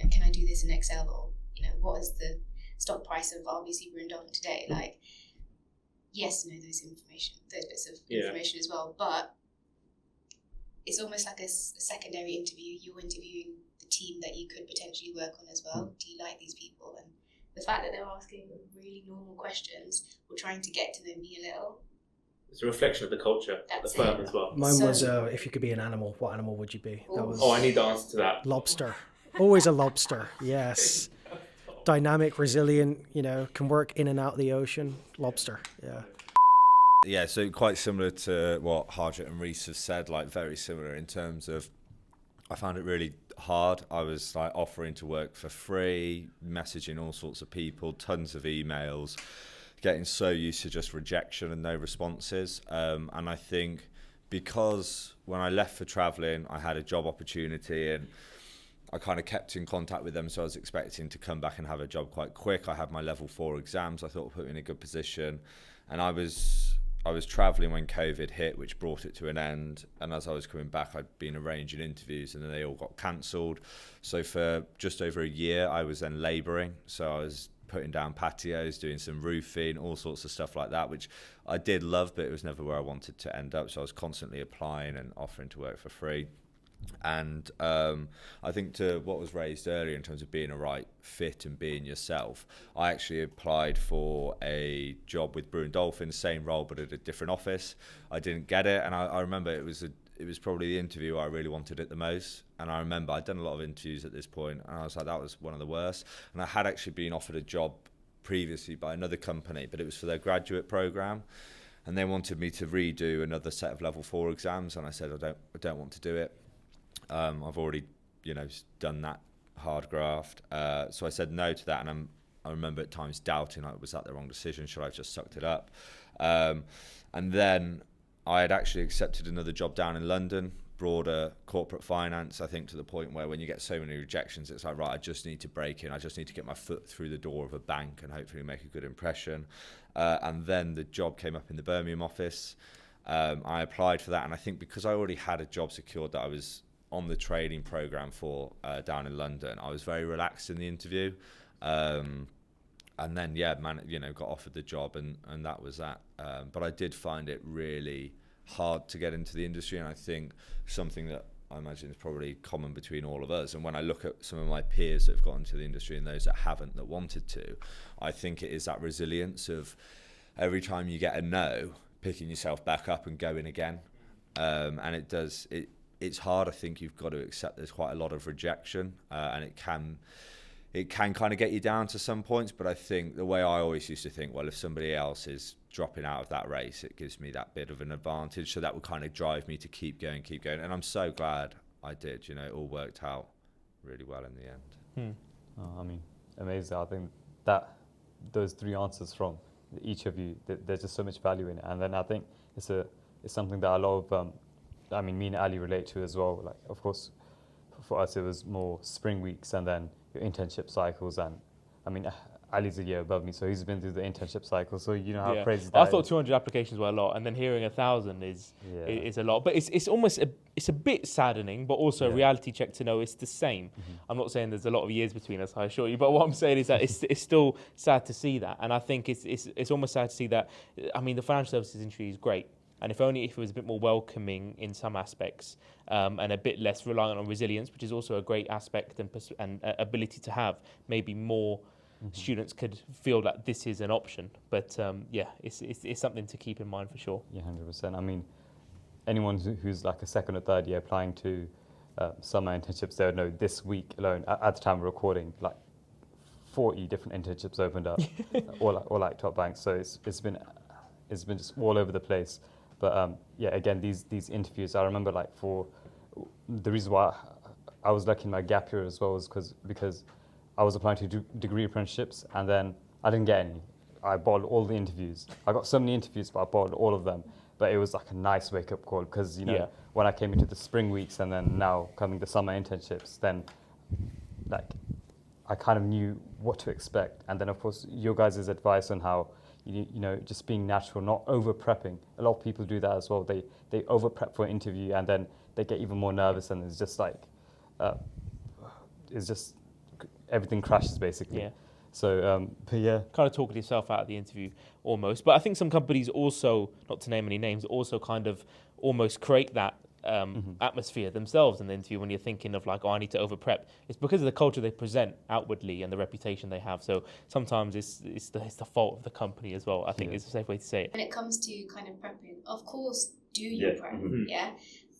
can I do this in Excel, or, what is the stock price of RBC Brewin Dolphin today? Like, yes, know those bits of information as well, but it's almost like a secondary interview. You're interviewing the team that you could potentially work on as well. Do you like these people? And the fact that they're asking really normal questions or trying to get to know me a little. It's a reflection of the culture, the firm as well. Mine was, if you could be an animal, what animal would you be? That was I need the answer to that. Lobster. Always a lobster, yes. Dynamic, resilient, can work in and out of the ocean. Lobster, yeah. Yeah, so quite similar to what Harjot and Reece have said, like very similar in terms of, I found it really hard. I was like offering to work for free, messaging all sorts of people, tons of emails, getting so used to just rejection and no responses. And I think because when I left for travelling, I had a job opportunity and I kind of kept in contact with them, so I was expecting to come back and have a job quite quick. I had my level 4 exams. I thought it put me in a good position. And I was travelling when COVID hit, which brought it to an end. And as I was coming back, I'd been arranging interviews and then they all got cancelled. So for just over a year, I was then labouring. So I was putting down patios, doing some roofing, all sorts of stuff like that, which I did love, but it was never where I wanted to end up. So I was constantly applying and offering to work for free. And I think to what was raised earlier in terms of being a right fit and being yourself, I actually applied for a job with Brewin Dolphin, same role but at a different office. I didn't get it, and I remember it was probably the interview I really wanted it the most. And I remember I'd done a lot of interviews at this point, and I was like, that was one of the worst. And I had actually been offered a job previously by another company, but it was for their graduate program. And they wanted me to redo another set of level 4 exams, and I said I don't want to do it. I've already, done that hard graft. So I said no to that, and I remember at times doubting, like, was that the wrong decision? Should I have just sucked it up? And then I had actually accepted another job down in London, broader corporate finance, I think, to the point where when you get so many rejections, it's like, right, I just need to break in. I just need to get my foot through the door of a bank and hopefully make a good impression. And then the job came up in the Birmingham office. I applied for that, and I think because I already had a job secured that I was on the training program for down in London, I was very relaxed in the interview, and then got offered the job, and that was that. But I did find it really hard to get into the industry, and I think something that I imagine is probably common between all of us. And when I look at some of my peers that have got into the industry and those that haven't, that wanted to, I think it is that resilience of every time you get a no, picking yourself back up and going again. And it's hard. I think you've got to accept there's quite a lot of rejection, and it can kind of get you down to some points. But I think the way I always used to think, well, if somebody else is dropping out of that race, it gives me that bit of an advantage. So that would kind of drive me to keep going. And I'm so glad I did. It all worked out really well in the end. Amazing. I think that those 3 answers from each of you, there's just so much value in it. And then I think it's something that a lot of me and Ali relate to as well. Like, of course, for us it was more spring weeks and then your internship cycles. And Ali's a year above me, so he's been through the internship cycle. So how crazy that I thought 200 applications were a lot, and then hearing 1,000 is a lot. But it's almost it's a bit saddening, but also a reality check to know it's the same. Mm-hmm. I'm not saying there's a lot of years between us, I assure you, but what I'm saying is that it's still sad to see that, and I think it's almost sad to see that. The financial services industry is great. And if it was a bit more welcoming in some aspects, and a bit less reliant on resilience, which is also a great aspect and ability to have, maybe more students could feel that this is an option. But it's something to keep in mind for sure. Yeah, 100%. Anyone who's like a second or third year applying to summer internships, they would know this week alone, at the time of recording, like 40 different internships opened up, all like top banks. So it's been just all over the place. But yeah, again, these interviews, I remember like for the reason why I was lucky in my gap year as well was because I was applying to degree apprenticeships, and then I didn't get any. I bottled all the interviews. I got so many interviews, but I bottled all of them. But it was like a nice wake-up call because, when I came into the spring weeks and then now coming the summer internships, then like I kind of knew what to expect. And then, of course, your guys' advice on how, just being natural, not over-prepping. A lot of people do that as well. They over-prep for an interview and then they get even more nervous, and it's just like, everything crashes basically. Yeah. So, but yeah. Kind of talking yourself out of the interview almost. But I think some companies also, not to name any names, also kind of almost create that atmosphere themselves in the interview when you're thinking of like, I need to over prep. It's because of the culture they present outwardly and the reputation they have. So sometimes it's the fault of the company as well. I think is a safe way to say it. When it comes to kind of prepping, of course, do your prep,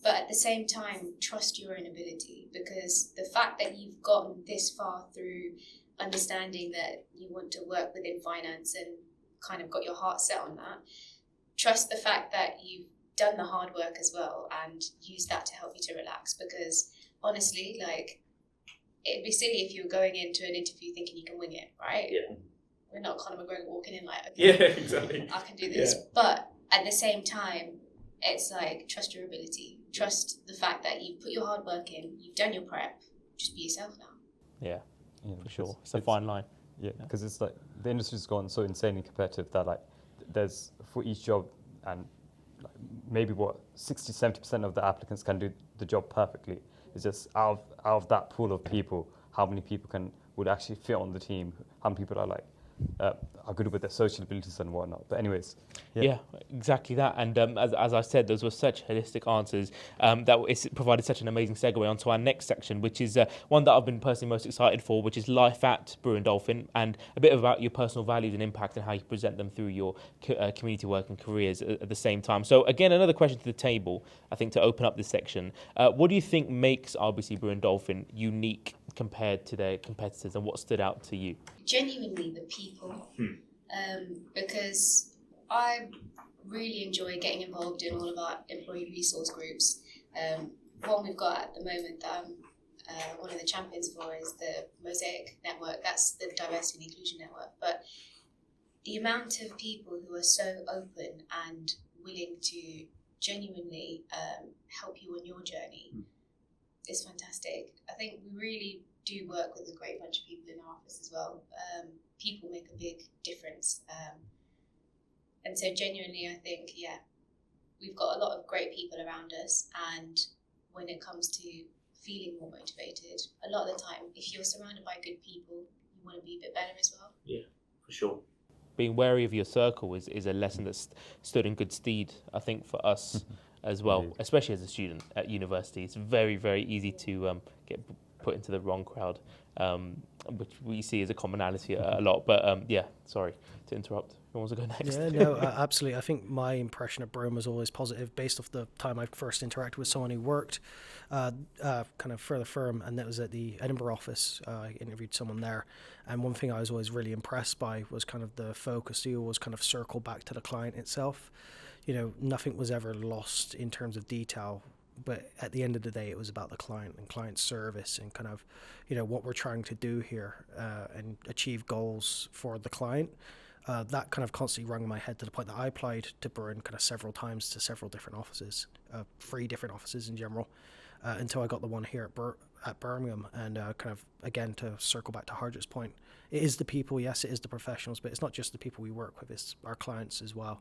but at the same time, trust your own ability, because the fact that you've gotten this far through understanding that you want to work within finance and kind of got your heart set on that, trust the fact that you've done the hard work as well and use that to help you to relax, because honestly, like, it'd be silly if you were going into an interview thinking you can wing it, right? Yeah. We're not Conor McGregor walking in like, okay, Yeah, exactly. I can do this. Yeah. But at the same time, it's like, trust your ability. Trust the fact that you've put your hard work in, you've done your prep, just be yourself now. Yeah, for sure. It's a fine line. Yeah, because it's like the industry's gone so insanely competitive that like there's, for each job, and like maybe 60-70% of the applicants can do the job perfectly. It's just out of that pool of people, how many people would actually fit on the team, how many people are like are good with their social abilities and whatnot. But anyways, yeah, exactly that. And as I said, those were such holistic answers that it's provided such an amazing segue onto our next section, which is one that I've been personally most excited for, which is life at Brewin Dolphin, and a bit about your personal values and impact and how you present them through your community work and careers at the same time. So again, another question to the table, I think, to open up this section. What do you think makes RBC Brewin Dolphin unique compared to their competitors, and what stood out to you? Genuinely the people, because I really enjoy getting involved in all of our employee resource groups. One we've got at the moment that I'm one of the champions for is the Mosaic Network. That's the Diversity and Inclusion Network. But the amount of people who are so open and willing to genuinely help you on your journey is fantastic. I think we really do work with a great bunch of people in our office as well. People make a big difference. And so genuinely, I think, we've got a lot of great people around us. And when it comes to feeling more motivated, a lot of the time, if you're surrounded by good people, you want to be a bit better as well. Yeah, for sure. Being wary of your circle is a lesson that's stood in good stead, I think, for us as well, especially as a student at university. It's very, very easy to get put into the wrong crowd, which we see as a commonality a lot. But sorry to interrupt. Who wants to go next? Yeah, no, absolutely. I think my impression of Brewin was always positive based off the time I first interacted with someone who worked kind of for the firm, and that was at the Edinburgh office. I interviewed someone there, and one thing I was always really impressed by was kind of the focus. You always kind of circle back to the client itself. Nothing was ever lost in terms of detail, but at the end of the day, it was about the client and client service and kind of, what we're trying to do here and achieve goals for the client. That kind of constantly rung in my head to the point that I applied to Brewin kind of several times to several different offices, 3 different offices in general, until I got the one here at Birmingham. And kind of, again, to circle back to Harjot's point, it is the people, yes, it is the professionals, but it's not just the people we work with, it's our clients as well.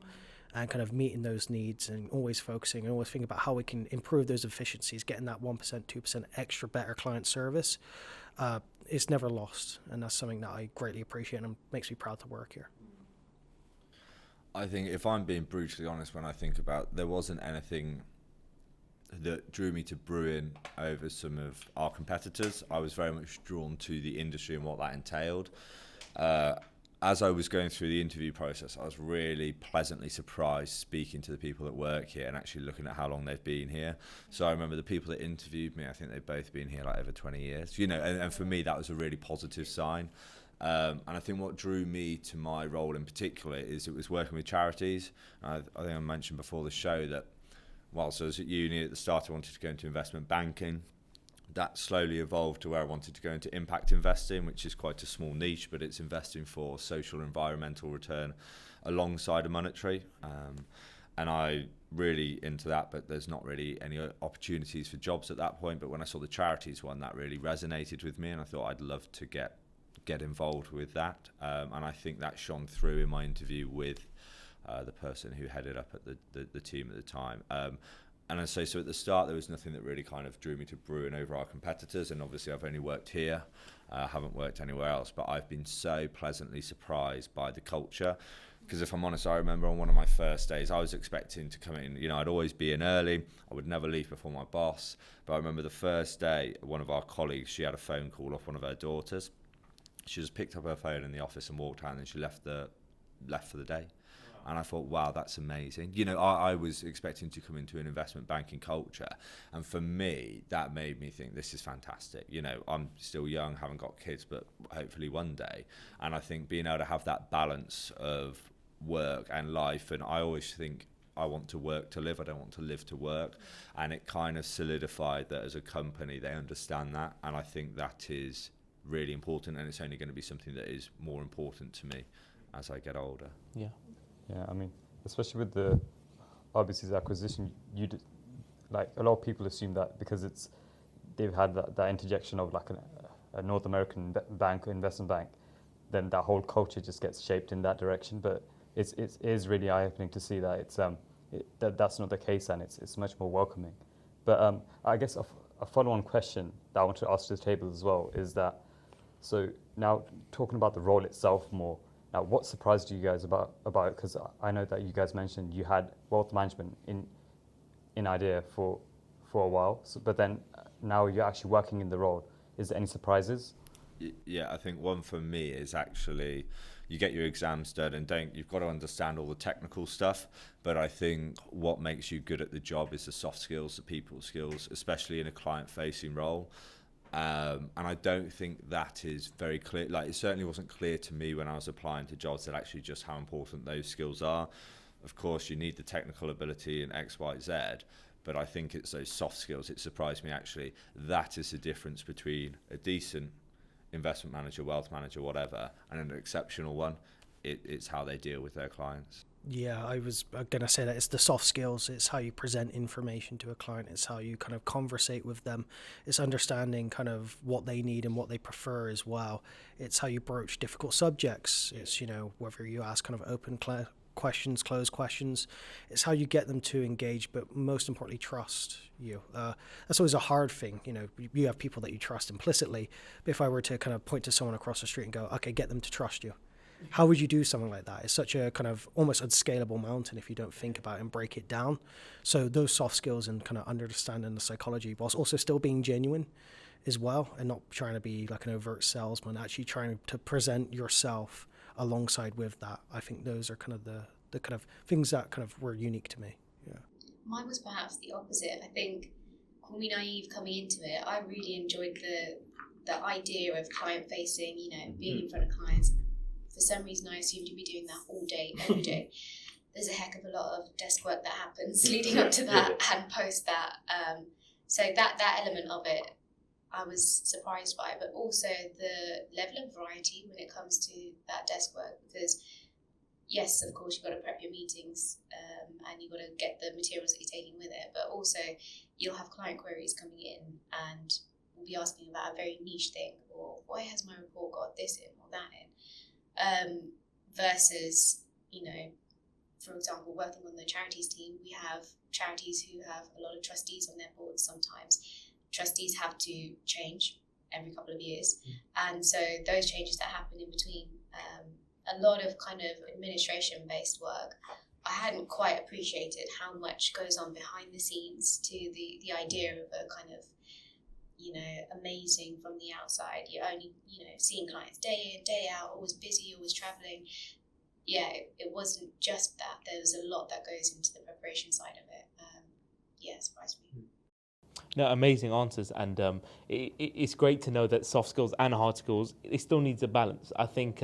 And kind of meeting those needs and always focusing and always thinking about how we can improve those efficiencies, getting that 1%, 2% extra better client service. It's never lost. And that's something that I greatly appreciate and makes me proud to work here. I think if I'm being brutally honest, when I think about, there wasn't anything that drew me to Brewin over some of our competitors. I was very much drawn to the industry and what that entailed. as I was going through the interview process, I was really pleasantly surprised speaking to the people that work here and actually looking at how long they've been here. So I remember the people that interviewed me, I think they've both been here like over 20 years, you know, and for me that was a really positive sign. And I think what drew me to my role in particular is it was working with charities. I think I mentioned before the show that whilst I was at uni at the start, I wanted to go into investment banking. That slowly evolved to where I wanted to go into impact investing, which is quite a small niche, but it's investing for social and environmental return alongside a monetary. And I really into that, but there's not really any opportunities for jobs at that point. But when I saw the charities one, that really resonated with me, and I thought I'd love to get involved with that. And I think that shone through in my interview with the person who headed up at the team at the time. And I say, so at the start, there was nothing that really kind of drew me to Brewin over our competitors. And obviously, I've only worked here, haven't worked anywhere else. But I've been so pleasantly surprised by the culture. Because if I'm honest, I remember on one of my first days, I was expecting to come in. You know, I'd always be in early. I would never leave before my boss. But I remember the first day, one of our colleagues, she had a phone call off one of her daughters. She just picked up her phone in the office and walked out, and she left for the day. And I thought, wow, that's amazing. You know, I was expecting to come into an investment banking culture. And for me, that made me think this is fantastic. You know, I'm still young, haven't got kids, but hopefully one day. And I think being able to have that balance of work and life, and I always think I want to work to live, I don't want to live to work. And it kind of solidified that as a company, they understand that. And I think that is really important. And it's only going to be something that is more important to me as I get older. Yeah. Yeah, I mean, especially with the RBC's acquisition, like a lot of people assume that because they've had that interjection of like a North American bank or investment bank, then that whole culture just gets shaped in that direction. But it is really eye-opening to see that that's not the case, and it's much more welcoming. But I guess a follow-on question that I want to ask to the table as well is that, so now talking about the role itself more. Now, what surprised you guys about it? Because I know that you guys mentioned you had wealth management in idea for a while, but then now you're actually working in the role. Is there any surprises? Yeah, I think one for me is actually you get your exams done and you've got to understand all the technical stuff, but I think what makes you good at the job is the soft skills, the people skills, especially in a client-facing role. And I don't think that is very clear. Like, it certainly wasn't clear to me when I was applying to jobs that actually just how important those skills are. Of course, you need the technical ability in X, Y, Z, but I think it's those soft skills. It surprised me, actually. That is the difference between a decent investment manager, wealth manager, whatever, and an exceptional one. It's how they deal with their clients. Yeah, I was going to say that it's the soft skills. It's how you present information to a client. It's how you kind of conversate with them. It's understanding kind of what they need and what they prefer as well. It's how you broach difficult subjects. It's, you know, whether you ask kind of open questions, closed questions. It's how you get them to engage, but most importantly, trust you. That's always a hard thing. You know, you have people that you trust implicitly. But if I were to kind of point to someone across the street and go, okay, get them to trust you. How would you do something like that? It's such a kind of almost unscalable mountain if you don't think about it and break it down. So those soft skills and kind of understanding the psychology, whilst also still being genuine as well, and not trying to be like an overt salesman, actually trying to present yourself alongside with that. I think those are kind of the kind of things that kind of were unique to me. Yeah. Mine was perhaps the opposite. I think, call me naive coming into it, I really enjoyed the idea of client facing, you know, being in front of clients. For some reason, I assumed you'd be doing that all day, every day. There's a heck of a lot of desk work that happens leading up to that and post that. So that element of it, I was surprised by, but also the level of variety when it comes to that desk work. Because yes, of course, you've got to prep your meetings and you've got to get the materials that you're taking with it. But also, you'll have client queries coming in and we'll be asking about a very niche thing, or why has my report got this in or that in? Versus, you know, for example, working on the charities team, we have charities who have a lot of trustees on their boards sometimes. Trustees have to change every couple of years. And so those changes that happen in between, a lot of kind of administration-based work, I hadn't quite appreciated how much goes on behind the scenes to the idea of a kind of, amazing from the outside. You're only, seeing clients day in, day out, always busy, always traveling. Yeah, it wasn't just that. There was a lot that goes into the preparation side of it. It surprised me. No, amazing answers, and it's great to know that soft skills and hard skills, it still needs a balance. I think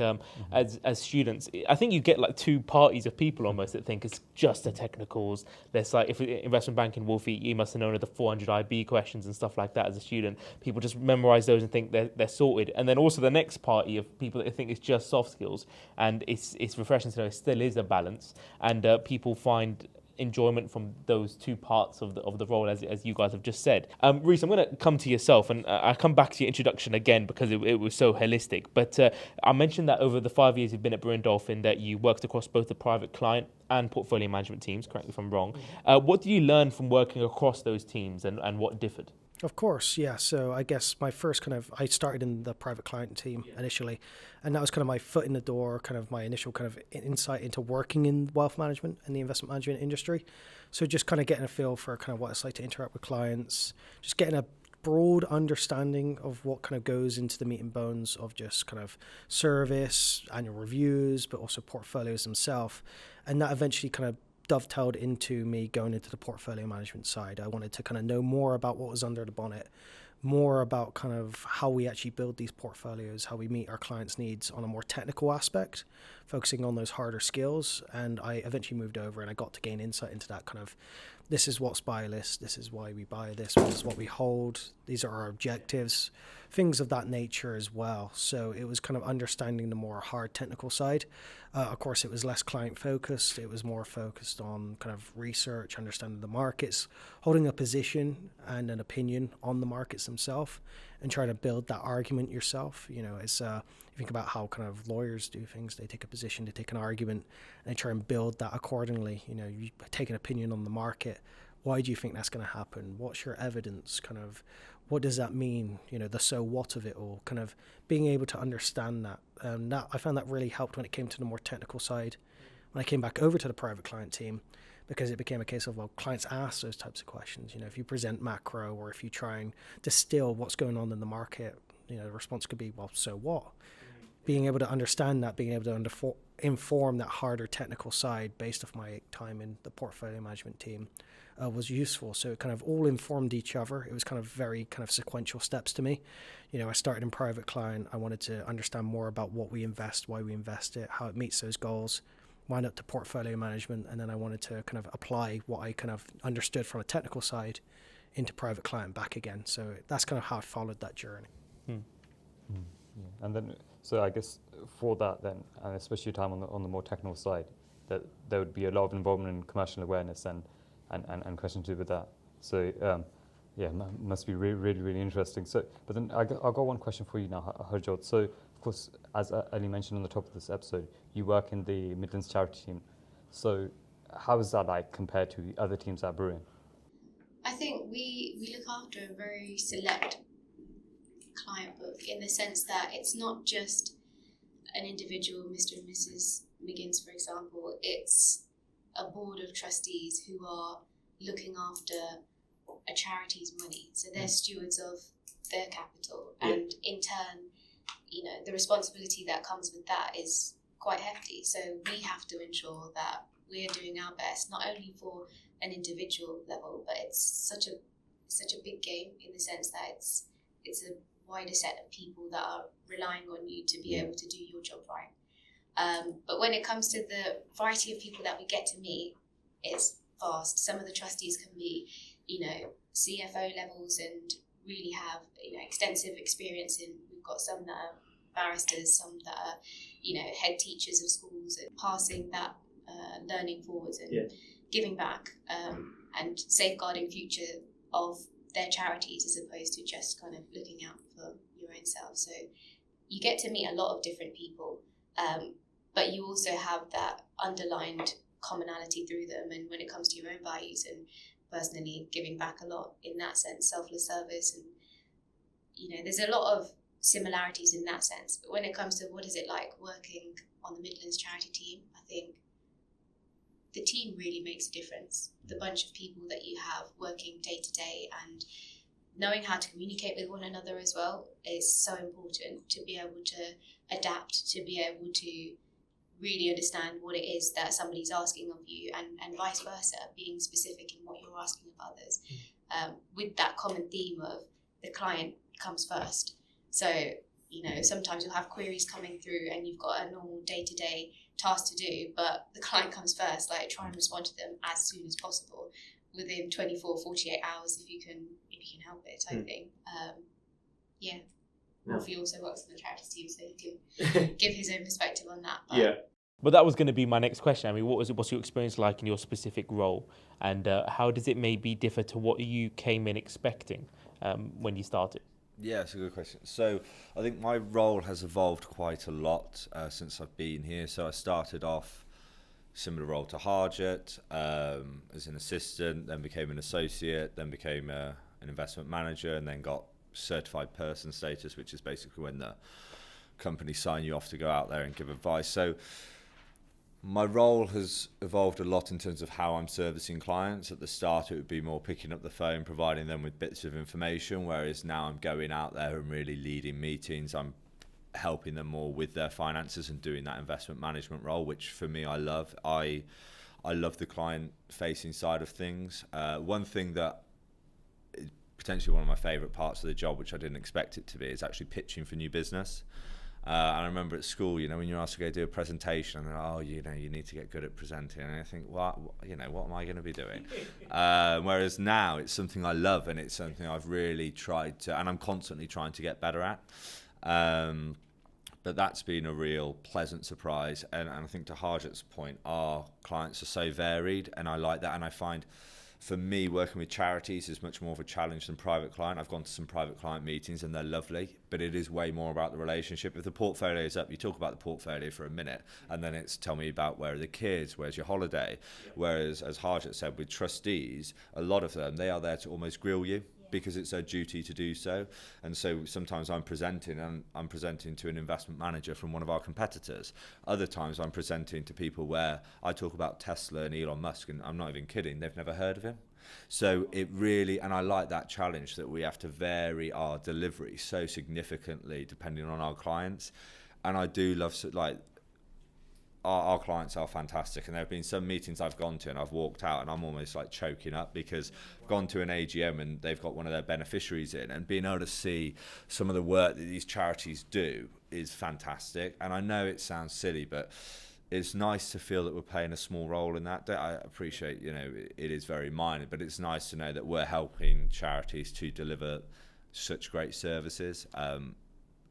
as students, I think you get like two parties of people almost that think it's just the technicals. There's like, if investment banking, Wolfie, you must have known of the 400 IB questions and stuff like that as a student. People just memorize those and think they're sorted. And then also the next party of people that think it's just soft skills, and it's refreshing to know it still is a balance, and people find enjoyment from those two parts of the role, as you guys have just said. Reece, I'm going to come to yourself, and I'll come back to your introduction again because it was so holistic. But I mentioned that over the 5 years you've been at Brewin Dolphin, that you worked across both the private client and portfolio management teams, correct me if I'm wrong. What do you learn from working across those teams, and what differed? Of course, yeah. So I guess my first I started in the private client team initially, and that was kind of my foot in the door, kind of my initial kind of insight into working in wealth management and the investment management industry. So just kind of getting a feel for kind of what it's like to interact with clients, just getting a broad understanding of what kind of goes into the meat and bones of just kind of service, annual reviews, but also portfolios themselves. And that eventually kind of dovetailed into me going into the portfolio management side. I wanted to kind of know more about what was under the bonnet, more about kind of how we actually build these portfolios, how we meet our clients' needs on a more technical aspect, focusing on those harder skills. And I eventually moved over and I got to gain insight into that kind of, this is what's buy list, this is why we buy this is what we hold, these are our objectives, things of that nature as well. So it was kind of understanding the more hard technical side. Of course, it was less client focused. It was more focused on kind of research, understanding the markets, holding a position and an opinion on the markets themselves, and trying to build that argument yourself. It's you think about how kind of lawyers do things. They take a position, they take an argument, and they try and build that accordingly. You take an opinion on the market. Why do you think that's going to happen? What's your evidence? Kind of, what does that mean? The so what of it all, kind of being able to understand that. That I found that really helped when it came to the more technical side. When I came back over to the private client team, because it became a case of, well, clients ask those types of questions. If you present macro, or if you try and distill what's going on in the market, the response could be, well, so what? Being able to understand that, being able to inform that harder technical side based off my time in the portfolio management team was useful. So it kind of all informed each other. It was kind of very kind of sequential steps to me. I started in private client. I wanted to understand more about what we invest, why we invest it, how it meets those goals, wind up to portfolio management. And then I wanted to kind of apply what I kind of understood from a technical side into private client back again. So that's kind of how I followed that journey. Yeah. And then, so I guess for that then, and especially your time on the more technical side, that there would be a lot of involvement in commercial awareness and questions to do with that. So must be really, really, really interesting. So, but then I've got one question for you now, Harjot. So, of course, as Ali mentioned on the top of this episode, you work in the Midlands charity team. So, how is that like compared to the other teams at Brewin? I think we look after a very select client book, in the sense that it's not just an individual, Mr. and Mrs. McGinnis, for example. It's a board of trustees who are looking after a charity's money. So they're stewards of their capital. And in turn, the responsibility that comes with that is quite hefty. So we have to ensure that we're doing our best, not only for an individual level, but it's such a big game, in the sense that it's a wider set of people that are relying on you to be able to do your job right. But when it comes to the variety of people that we get to meet, it's vast. Some of the trustees can be, CFO levels and really have, extensive experience in. We've got some that are barristers, some that are, head teachers of schools, and passing that learning forwards and giving back and safeguarding future of their charities, as opposed to just kind of looking out for your own self. So you get to meet a lot of different people, but you also have that underlined commonality through them. And when it comes to your own values, and personally giving back a lot in that sense, selfless service, and there's a lot of similarities in that sense. But when it comes to what is it like working on the Midlands charity team, I think the team really makes a difference. The bunch of people that you have working day to day, and knowing how to communicate with one another as well is so important, to be able to adapt, to be able to really understand what it is that somebody's asking of you, and vice versa, being specific in what you're asking of others, with that common theme of the client comes first. So, sometimes you'll have queries coming through and you've got a normal day-to-day task to do, but the client comes first. Like, try and respond to them as soon as possible, within 24, 48 hours if you can help it, type thing. Yeah. Wolfie also works on the charities team, so he can give his own perspective on that. But But that was going to be my next question. I mean, what's your experience like in your specific role, and how does it maybe differ to what you came in expecting when you started? Yeah, it's a good question. So I think my role has evolved quite a lot since I've been here. So I started off similar role to Harjot, as an assistant, then became an associate, then became an investment manager, and then got certified person status, which is basically when the company sign you off to go out there and give advice. So my role has evolved a lot in terms of how I'm servicing clients. At the start, it would be more picking up the phone, providing them with bits of information, whereas now I'm going out there and really leading meetings. I'm helping them more with their finances and doing that investment management role, which for me, I love. I love the client-facing side of things. One thing that is potentially one of my favourite parts of the job, which I didn't expect it to be, is actually pitching for new business. And I remember at school, when you're asked to go do a presentation, and they're like, you need to get good at presenting. And I think, what am I going to be doing? Whereas now it's something I love, and it's something I've really tried to, and I'm constantly trying to get better at. But that's been a real pleasant surprise. And I think to Harjot's point, our clients are so varied, and I like that. And I find, for me, working with charities is much more of a challenge than private client. I've gone to some private client meetings and they're lovely, but it is way more about the relationship. If the portfolio is up, you talk about the portfolio for a minute, and then it's tell me about where are the kids, where's your holiday. Whereas, as Harjot said, with trustees, a lot of them, they are there to almost grill you, because it's their duty to do so. And so sometimes I'm presenting to an investment manager from one of our competitors. Other times I'm presenting to people where I talk about Tesla and Elon Musk, and I'm not even kidding, they've never heard of him. So it really, and I like that challenge, that we have to vary our delivery so significantly depending on our clients. And I do love, our clients are fantastic, and there have been some meetings I've gone to and I've walked out and I'm almost like choking up, because I've gone to an AGM and they've got one of their beneficiaries in, and being able to see some of the work that these charities do is fantastic. And I know it sounds silly, but it's nice to feel that we're playing a small role in that. I appreciate, it is very minor, but it's nice to know that we're helping charities to deliver such great services.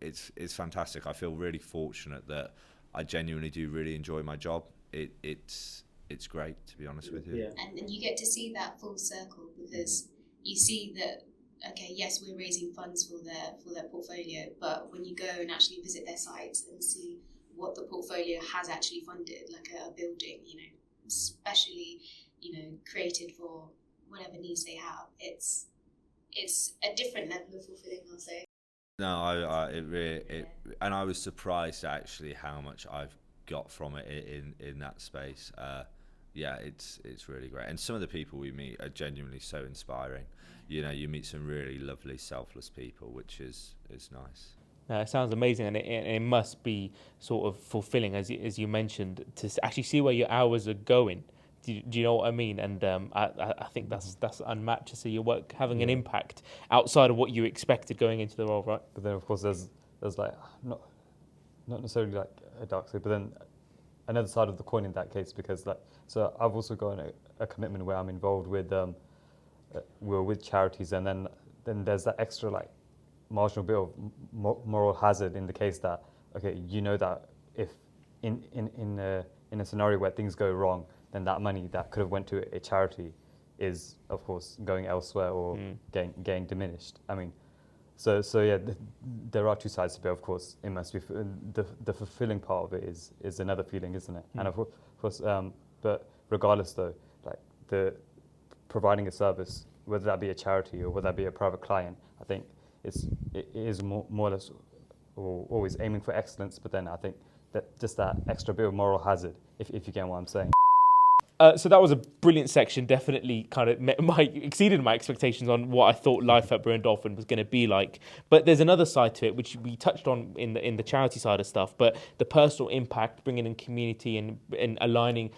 It's fantastic. I feel really fortunate that I genuinely do really enjoy my job. It's great, to be honest with you. Yeah. And you get to see that full circle, because you see that, okay, yes, we're raising funds for their portfolio, but when you go and actually visit their sites and see what the portfolio has actually funded, like a building, especially, created for whatever needs they have, it's a different level of fulfilling, I'll say. No, and I was surprised actually how much I've got from it in that space. It's really great, and some of the people we meet are genuinely so inspiring. You meet some really lovely, selfless people, which is nice. It sounds amazing, and it must be sort of fulfilling, as you mentioned, to actually see where your hours are going. Do you know what I mean? And I think that's unmatched to see your work having an impact outside of what you expected going into the role, right? But then, of course, there's like not necessarily like a dark side, but then another side of the coin in that case, because so I've also got a commitment where I'm involved with we're with charities, and then there's that extra like marginal bit of moral hazard in the case that, okay, that if in a scenario where things go wrong, then that money that could have went to a charity is, of course, going elsewhere or getting diminished. I mean, so yeah, there are two sides to it. Of course, it must be the fulfilling part of it is another feeling, isn't it? And of course, but regardless, though, like the providing a service, whether that be a charity or whether that be a private client, I think it is more or less or always aiming for excellence. But then I think that just that extra bit of moral hazard, if you get what I'm saying. So that was a brilliant section. Definitely kind of exceeded my expectations on what I thought life at Brewin Dolphin was going to be like. But there's another side to it, which we touched on in the charity side of stuff. But the personal impact, bringing in community and aligning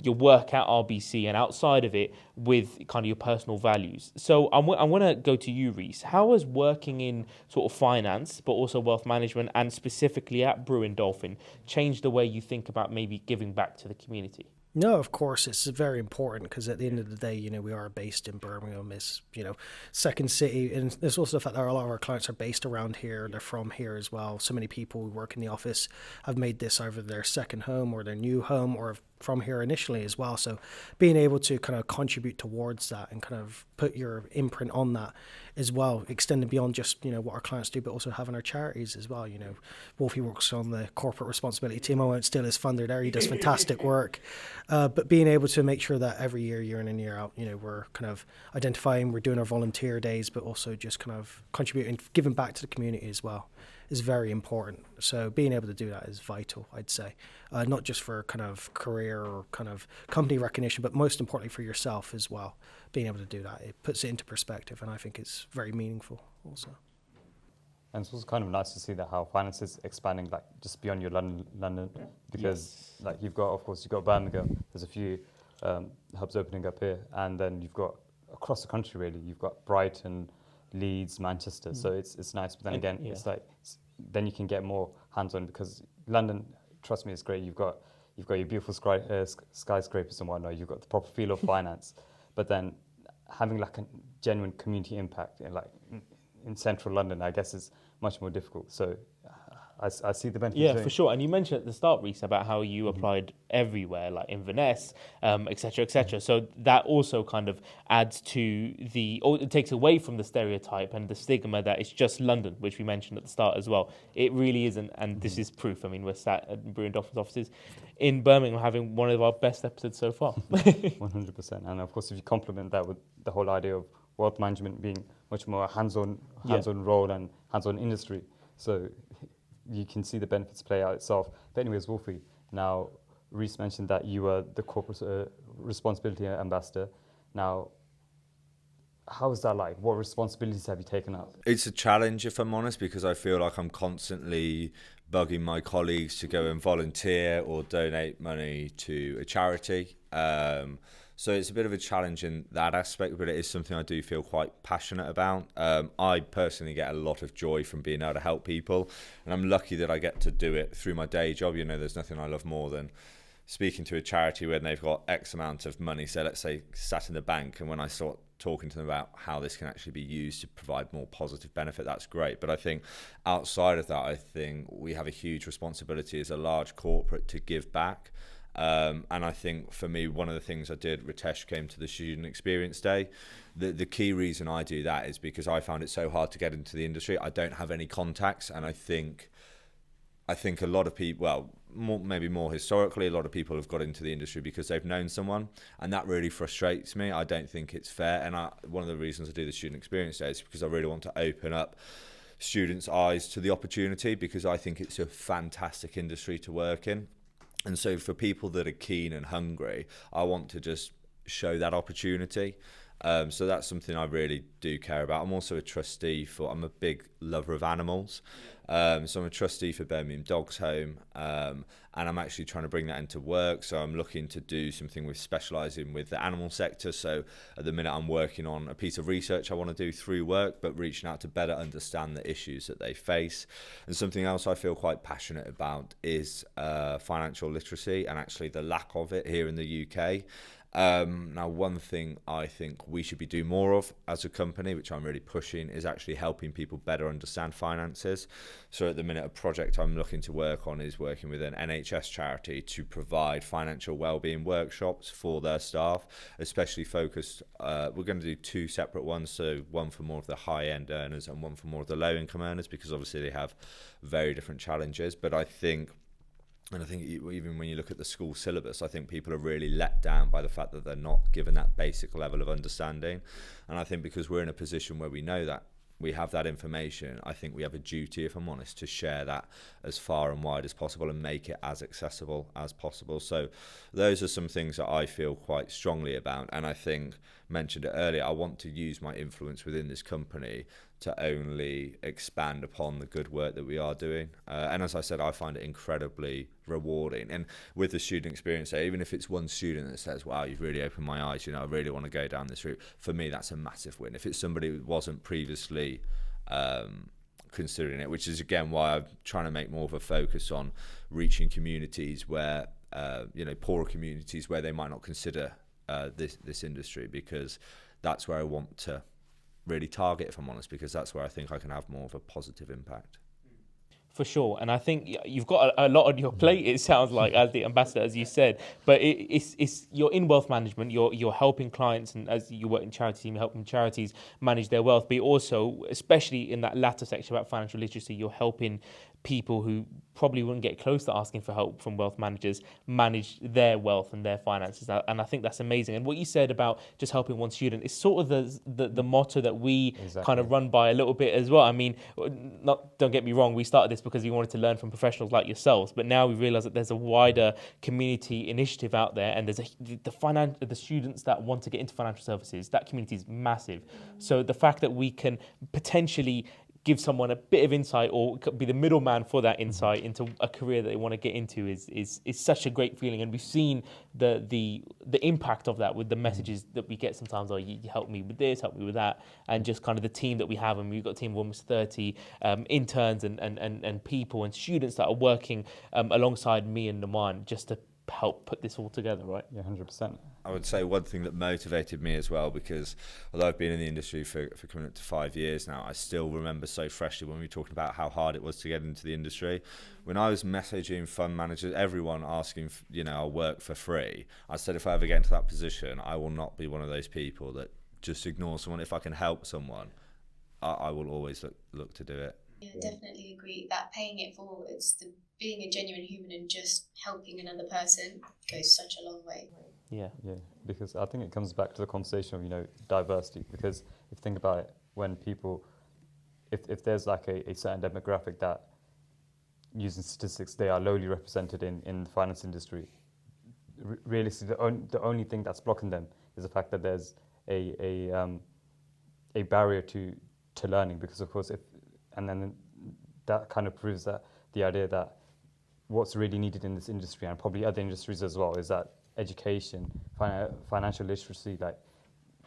your work at RBC and outside of it with kind of your personal values. So I want to go to you, Reece. How has working in sort of finance, but also wealth management, and specifically at Brewin Dolphin, changed the way you think about maybe giving back to the community? No, of course, it's very important because at the end of the day, we are based in Birmingham, is, second city. And there's also the fact that a lot of our clients are based around here. They're from here as well. So many people who work in the office have made this either their second home or their new home or from here initially as well. So being able to kind of contribute towards that and kind of put your imprint on that as well, extending beyond just, what our clients do, but also having our charities as well. Wolfie works on the corporate responsibility team. I won't steal his thunder there. He does fantastic work. But being able to make sure that every year in and year out, we're kind of identifying, we're doing our volunteer days, but also just kind of contributing, giving back to the community as well is very important. So being able to do that is vital, I'd say, not just for kind of career or kind of company recognition, but most importantly for yourself as well. Being able to do that, it puts it into perspective, and I think it's very meaningful also. And it's also kind of nice to see that how finance is expanding, like just beyond your London, because like you've got Birmingham. There's a few hubs opening up here, and then you've got across the country really. You've got Brighton, Leeds, Manchester. So it's nice, but then again, it's like then you can get more hands-on because London, trust me, it's great. You've got your beautiful skyscrapers and whatnot. You've got the proper feel of finance, but then having like a genuine community impact in central London, I guess, is much more difficult. So I see the benefits. Yeah, for sure. And you mentioned at the start, Reece, about how you applied everywhere, like Inverness, et cetera, et cetera. So that also kind of adds to it takes away from the stereotype and the stigma that it's just London, which we mentioned at the start as well. It really isn't, and this is proof. I mean, we're sat at Brewin Dolphin's offices in Birmingham having one of our best episodes so far. 100%. And of course, if you complement that with the whole idea of wealth management being much more hands-on role and hands-on industry, so you can see the benefits play out itself. But anyways, Wolfie, now Reece mentioned that you were the corporate responsibility ambassador. Now, how is that like? What responsibilities have you taken up? It's a challenge, if I'm honest, because I feel like I'm constantly bugging my colleagues to go and volunteer or donate money to a charity. So it's a bit of a challenge in that aspect, but it is something I do feel quite passionate about. I personally get a lot of joy from being able to help people, and I'm lucky that I get to do it through my day job. There's nothing I love more than speaking to a charity when they've got X amount of money, so let's say sat in the bank, and when I start talking to them about how this can actually be used to provide more positive benefit, that's great. But I think outside of that, I think we have a huge responsibility as a large corporate to give back. And I think for me, one of the things I did, Ritesh came to the student experience day. The key reason I do that is because I found it so hard to get into the industry. I don't have any contacts, and I think a lot of people, maybe more historically, a lot of people have got into the industry because they've known someone, and that really frustrates me. I don't think it's fair, and one of the reasons I do the student experience day is because I really want to open up students' eyes to the opportunity, because I think it's a fantastic industry to work in. And so for people that are keen and hungry, I want to just show that opportunity. So that's something I really do care about. I'm also a trustee I'm a big lover of animals. So I'm a trustee for Birmingham Dogs Home, and I'm actually trying to bring that into work. So I'm looking to do something with specialising with the animal sector. So at the minute I'm working on a piece of research I want to do through work, but reaching out to better understand the issues that they face. And something else I feel quite passionate about is financial literacy, and actually the lack of it here in the UK. Now, one thing I think we should be doing more of as a company, which I'm really pushing, is actually helping people better understand finances. So at the minute, a project I'm looking to work on is working with an NHS charity to provide financial wellbeing workshops for their staff, especially focused. We're going to do two separate ones, so one for more of the high-end earners and one for more of the low-income earners, because obviously they have very different challenges. But I think even when you look at the school syllabus, I think people are really let down by the fact that they're not given that basic level of understanding. And I think because we're in a position where we know that we have that information, I think we have a duty, if I'm honest, to share that as far and wide as possible and make it as accessible as possible. So those are some things that I feel quite strongly about, and I think, mentioned it earlier, I want to use my influence within this company to only expand upon the good work that we are doing. And as I said, I find it incredibly rewarding. And with the student experience there, even if it's one student that says, wow, you've really opened my eyes, I really want to go down this route, for me, that's a massive win. If it's somebody who wasn't previously considering it, which is, again, why I'm trying to make more of a focus on reaching communities where, poorer communities where they might not consider this industry, because that's where I want to really target, if I'm honest, because that's where I think I can have more of a positive impact. For sure, and I think you've got a lot on your plate, it sounds like, as the ambassador, as you said. But it's you're in wealth management. You're helping clients, and as you work in charities, you're helping charities manage their wealth. But also, especially in that latter section about financial literacy, you're helping people who probably wouldn't get close to asking for help from wealth managers manage their wealth and their finances. And I think that's amazing. And what you said about just helping one student is sort of the motto that we kind of run by a little bit as well. I mean, don't get me wrong, we started this because we wanted to learn from professionals like yourselves, but now we realize that there's a wider community initiative out there, and there's the students that want to get into financial services, that community is massive. So the fact that we can potentially give someone a bit of insight, or be the middleman for that insight into a career that they want to get into is such a great feeling. And we've seen the impact of that with the messages that we get sometimes. You help me with this, help me with that, and just kind of the team that we have. And we've got a team of almost 30 interns and people and students that are working alongside me and Naman just to help put this all together, right? Yeah, 100%. I would say one thing that motivated me as well, because although I've been in the industry for coming up to 5 years now, I still remember so freshly when we were talking about how hard it was to get into the industry. When I was messaging fund managers, everyone asking, I'll work for free, I said, if I ever get into that position, I will not be one of those people that just ignore someone. If I can help someone, I will always look to do it. Yeah, definitely agree that paying it forward, being a genuine human and just helping another person goes such a long way. Yeah, because I think it comes back to the conversation of diversity. Because if you think about it, when people, if there's like a certain demographic that, using statistics, they are lowly represented in the finance industry, realistically the only thing that's blocking them is the fact that there's a barrier to learning. Because of course, and then that kind of proves that the idea that what's really needed in this industry, and probably other industries as well, is that education, financial literacy. Like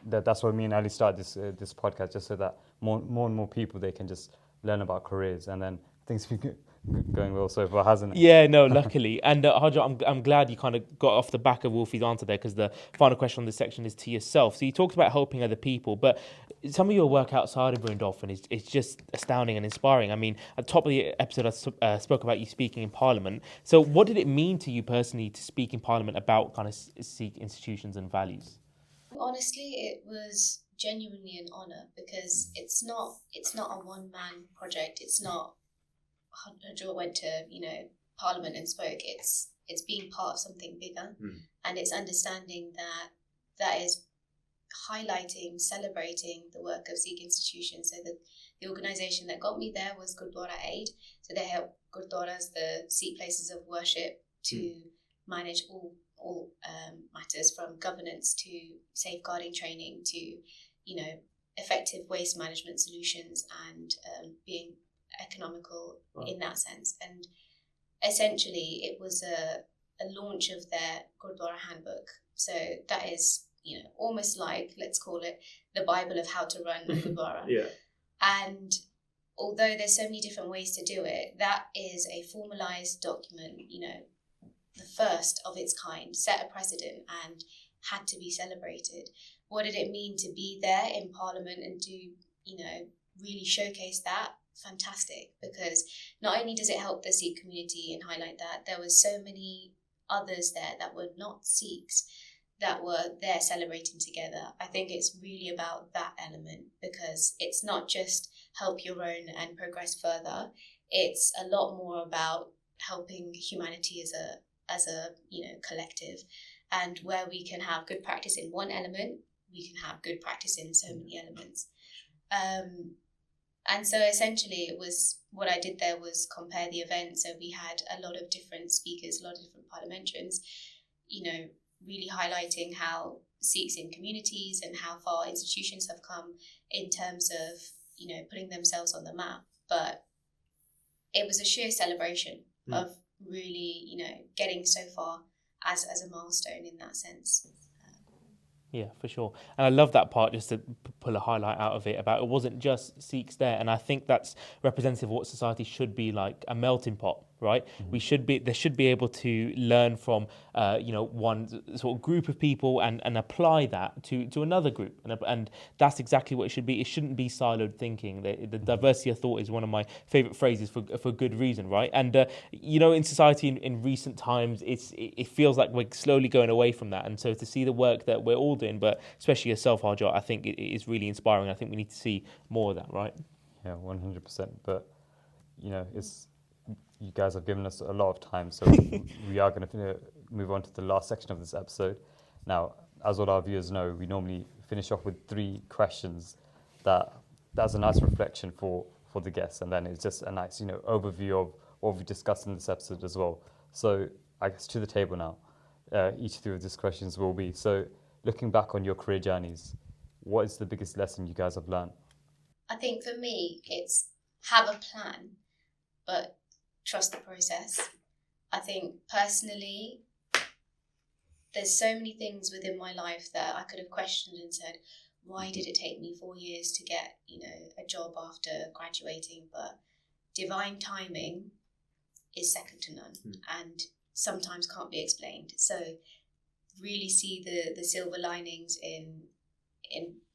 that's why me and Ali started this podcast, just so that more and more people, they can just learn about careers, and then things be going well so far, hasn't it? Yeah, no, luckily. And Harjot, I'm glad you kind of got off the back of Wolfie's answer there, because the final question on this section is to yourself. So you talked about helping other people, but some of your work outside of Brewin Dolphin is just astounding and inspiring. I mean, at the top of the episode, I spoke about you speaking in Parliament. So what did it mean to you personally to speak in Parliament about kind of Sikh institutions and values? Honestly, it was genuinely an honour, because it's not a one-man project. It's not Harjot went to Parliament and spoke. It's being part of something bigger, and it's understanding that is highlighting, celebrating the work of Sikh institutions. So that the organisation that got me there was Gurdwara Aid. So they help Gurdwaras, the Sikh places of worship, to manage all matters from governance to safeguarding training to effective waste management solutions, and being economical in that sense. And essentially it was a launch of their Gurdwara handbook. So that is almost like, let's call it the Bible of how to run a Gurdwara. Yeah. And although there's so many different ways to do it, that is a formalized document, the first of its kind, set a precedent and had to be celebrated. What did it mean to be there in Parliament and to really showcase that? Fantastic, because not only does it help the Sikh community and highlight that, there were so many others there that were not Sikhs that were there celebrating together. I think it's really about that element, because it's not just help your own and progress further. It's a lot more about helping humanity as a collective, and where we can have good practice in one element, we can have good practice in so many elements. And so essentially it was, what I did there was compare the events. So we had a lot of different speakers, a lot of different parliamentarians, really highlighting how Sikhs in communities and how far institutions have come in terms of, putting themselves on the map. But it was a sheer celebration of really, getting so far as a milestone in that sense. Yeah, for sure. And I love that part, just to pull a highlight out of it, about it wasn't just Sikhs there. And I think that's representative of what society should be like, a melting pot, right? They should be able to learn from, one sort of group of people and apply that to another group. And that's exactly what it should be. It shouldn't be siloed thinking. The diversity of thought is one of my favourite phrases for good reason, right? And, in society in recent times, it feels like we're slowly going away from that. And so to see the work that we're all doing, but especially yourself, Harjot, I think it is really inspiring. I think we need to see more of that, right? Yeah, 100%. But, you guys have given us a lot of time, so we are going to move on to the last section of this episode. Now, as all our viewers know, we normally finish off with 3 questions that's a nice reflection for the guests, and then it's just a nice, overview of what we discussed in this episode as well. So I guess to the table now, each 3 of these questions will be, so looking back on your career journeys, what is the biggest lesson you guys have learned? I think for me, it's have a plan, but trust the process. I think personally, there's so many things within my life that I could have questioned and said, why did it take me 4 years to get, a job after graduating? But divine timing is second to none and sometimes can't be explained. So really see the silver linings in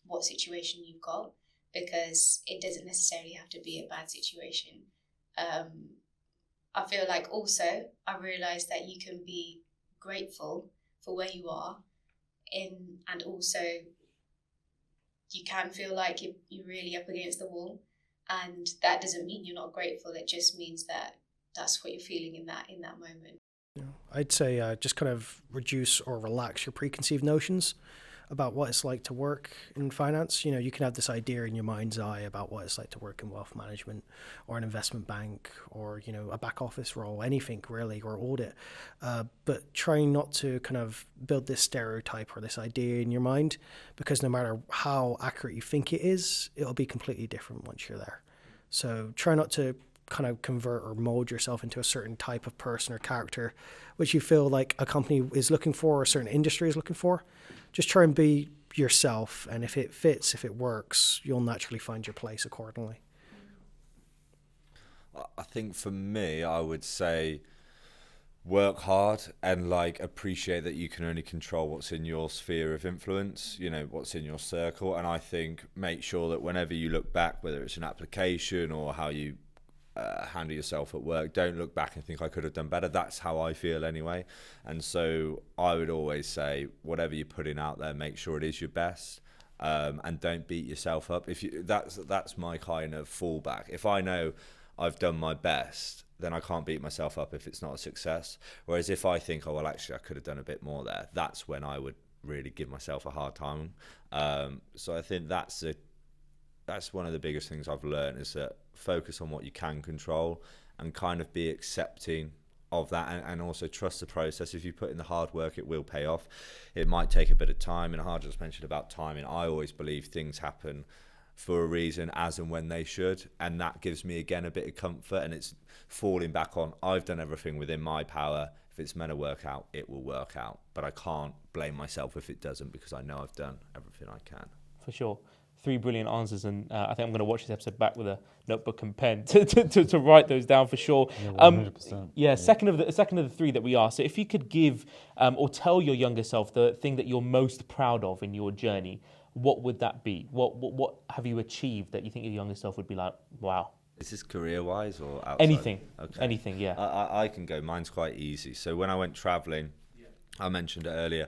what situation you've got, because it doesn't necessarily have to be a bad situation. I feel like also I realised that you can be grateful for where you are and also you can feel like you're really up against the wall, and that doesn't mean you're not grateful. It just means that that's what you're feeling in that moment. Yeah, I'd say just kind of reduce or relax your preconceived notions about what it's like to work in finance. You can have this idea in your mind's eye about what it's like to work in wealth management or an investment bank or, a back office role, anything really, or audit. But trying not to kind of build this stereotype or this idea in your mind, because no matter how accurate you think it is, it'll be completely different once you're there. So try not to kind of convert or mold yourself into a certain type of person or character, which you feel like a company is looking for or a certain industry is looking for. Just try and be yourself, and if it fits, if it works, you'll naturally find your place accordingly. I think for me, I would say work hard and appreciate that you can only control what's in your sphere of influence, what's in your circle. And I think make sure that whenever you look back, whether it's an application or how you handle yourself at work, don't look back and think I could have done better. That's how I feel anyway. And so I would always say, whatever you're putting out there, make sure it is your best, and don't beat yourself up. That's my kind of fallback. If I know I've done my best, then I can't beat myself up if it's not a success. Whereas if I think, actually I could have done a bit more there, that's when I would really give myself a hard time. So I think that's one of the biggest things I've learned, is that focus on what you can control and kind of be accepting of that, and also trust the process. If you put in the hard work, it will pay off. It might take a bit of time, and Harjot's mentioned about timing. I always believe things happen for a reason, as and when they should, and that gives me again a bit of comfort. And it's falling back on, I've done everything within my power. If it's meant to work out, it will work out, but I can't blame myself if it doesn't, because I know I've done everything I can. For sure. 3 brilliant answers, and I think I'm going to watch this episode back with a notebook and pen to write those down for sure. Yeah, 100%. Second of the 3 that we asked. So if you could give or tell your younger self the thing that you're most proud of in your journey, what would that be? What have you achieved that you think your younger self would be like, wow? Is this career-wise or outside? Anything. Okay. Anything, yeah. I can go. Mine's quite easy. So when I went travelling, I mentioned it earlier,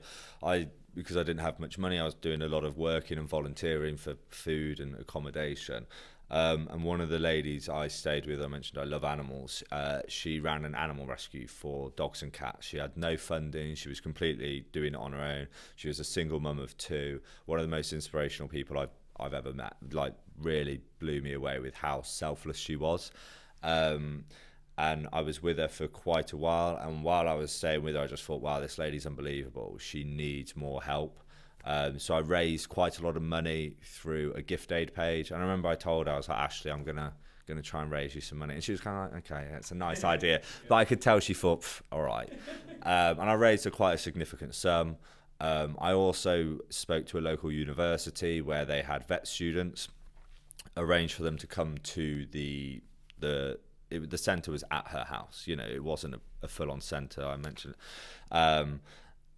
because I didn't have much money, I was doing a lot of working and volunteering for food and accommodation. And one of the ladies I stayed with, I mentioned I love animals, she ran an animal rescue for dogs and cats. She had no funding. She was completely doing it on her own. She was a single mum of 2. One of the most inspirational people I've ever met. Like, really blew me away with how selfless she was. And I was with her for quite a while, and while I was staying with her, I just thought, wow, this lady's unbelievable. She needs more help. So I raised quite a lot of money through a gift aid page, and I remember I told her, I was like, Ashley, I'm gonna try and raise you some money, and she was kind of like, okay, that's a nice idea, but I could tell she thought, all right. And I raised her quite a significant sum. I also spoke to a local university where they had vet students, arranged for them to come to the centre was at her house. You know, it wasn't a full-on centre, I mentioned.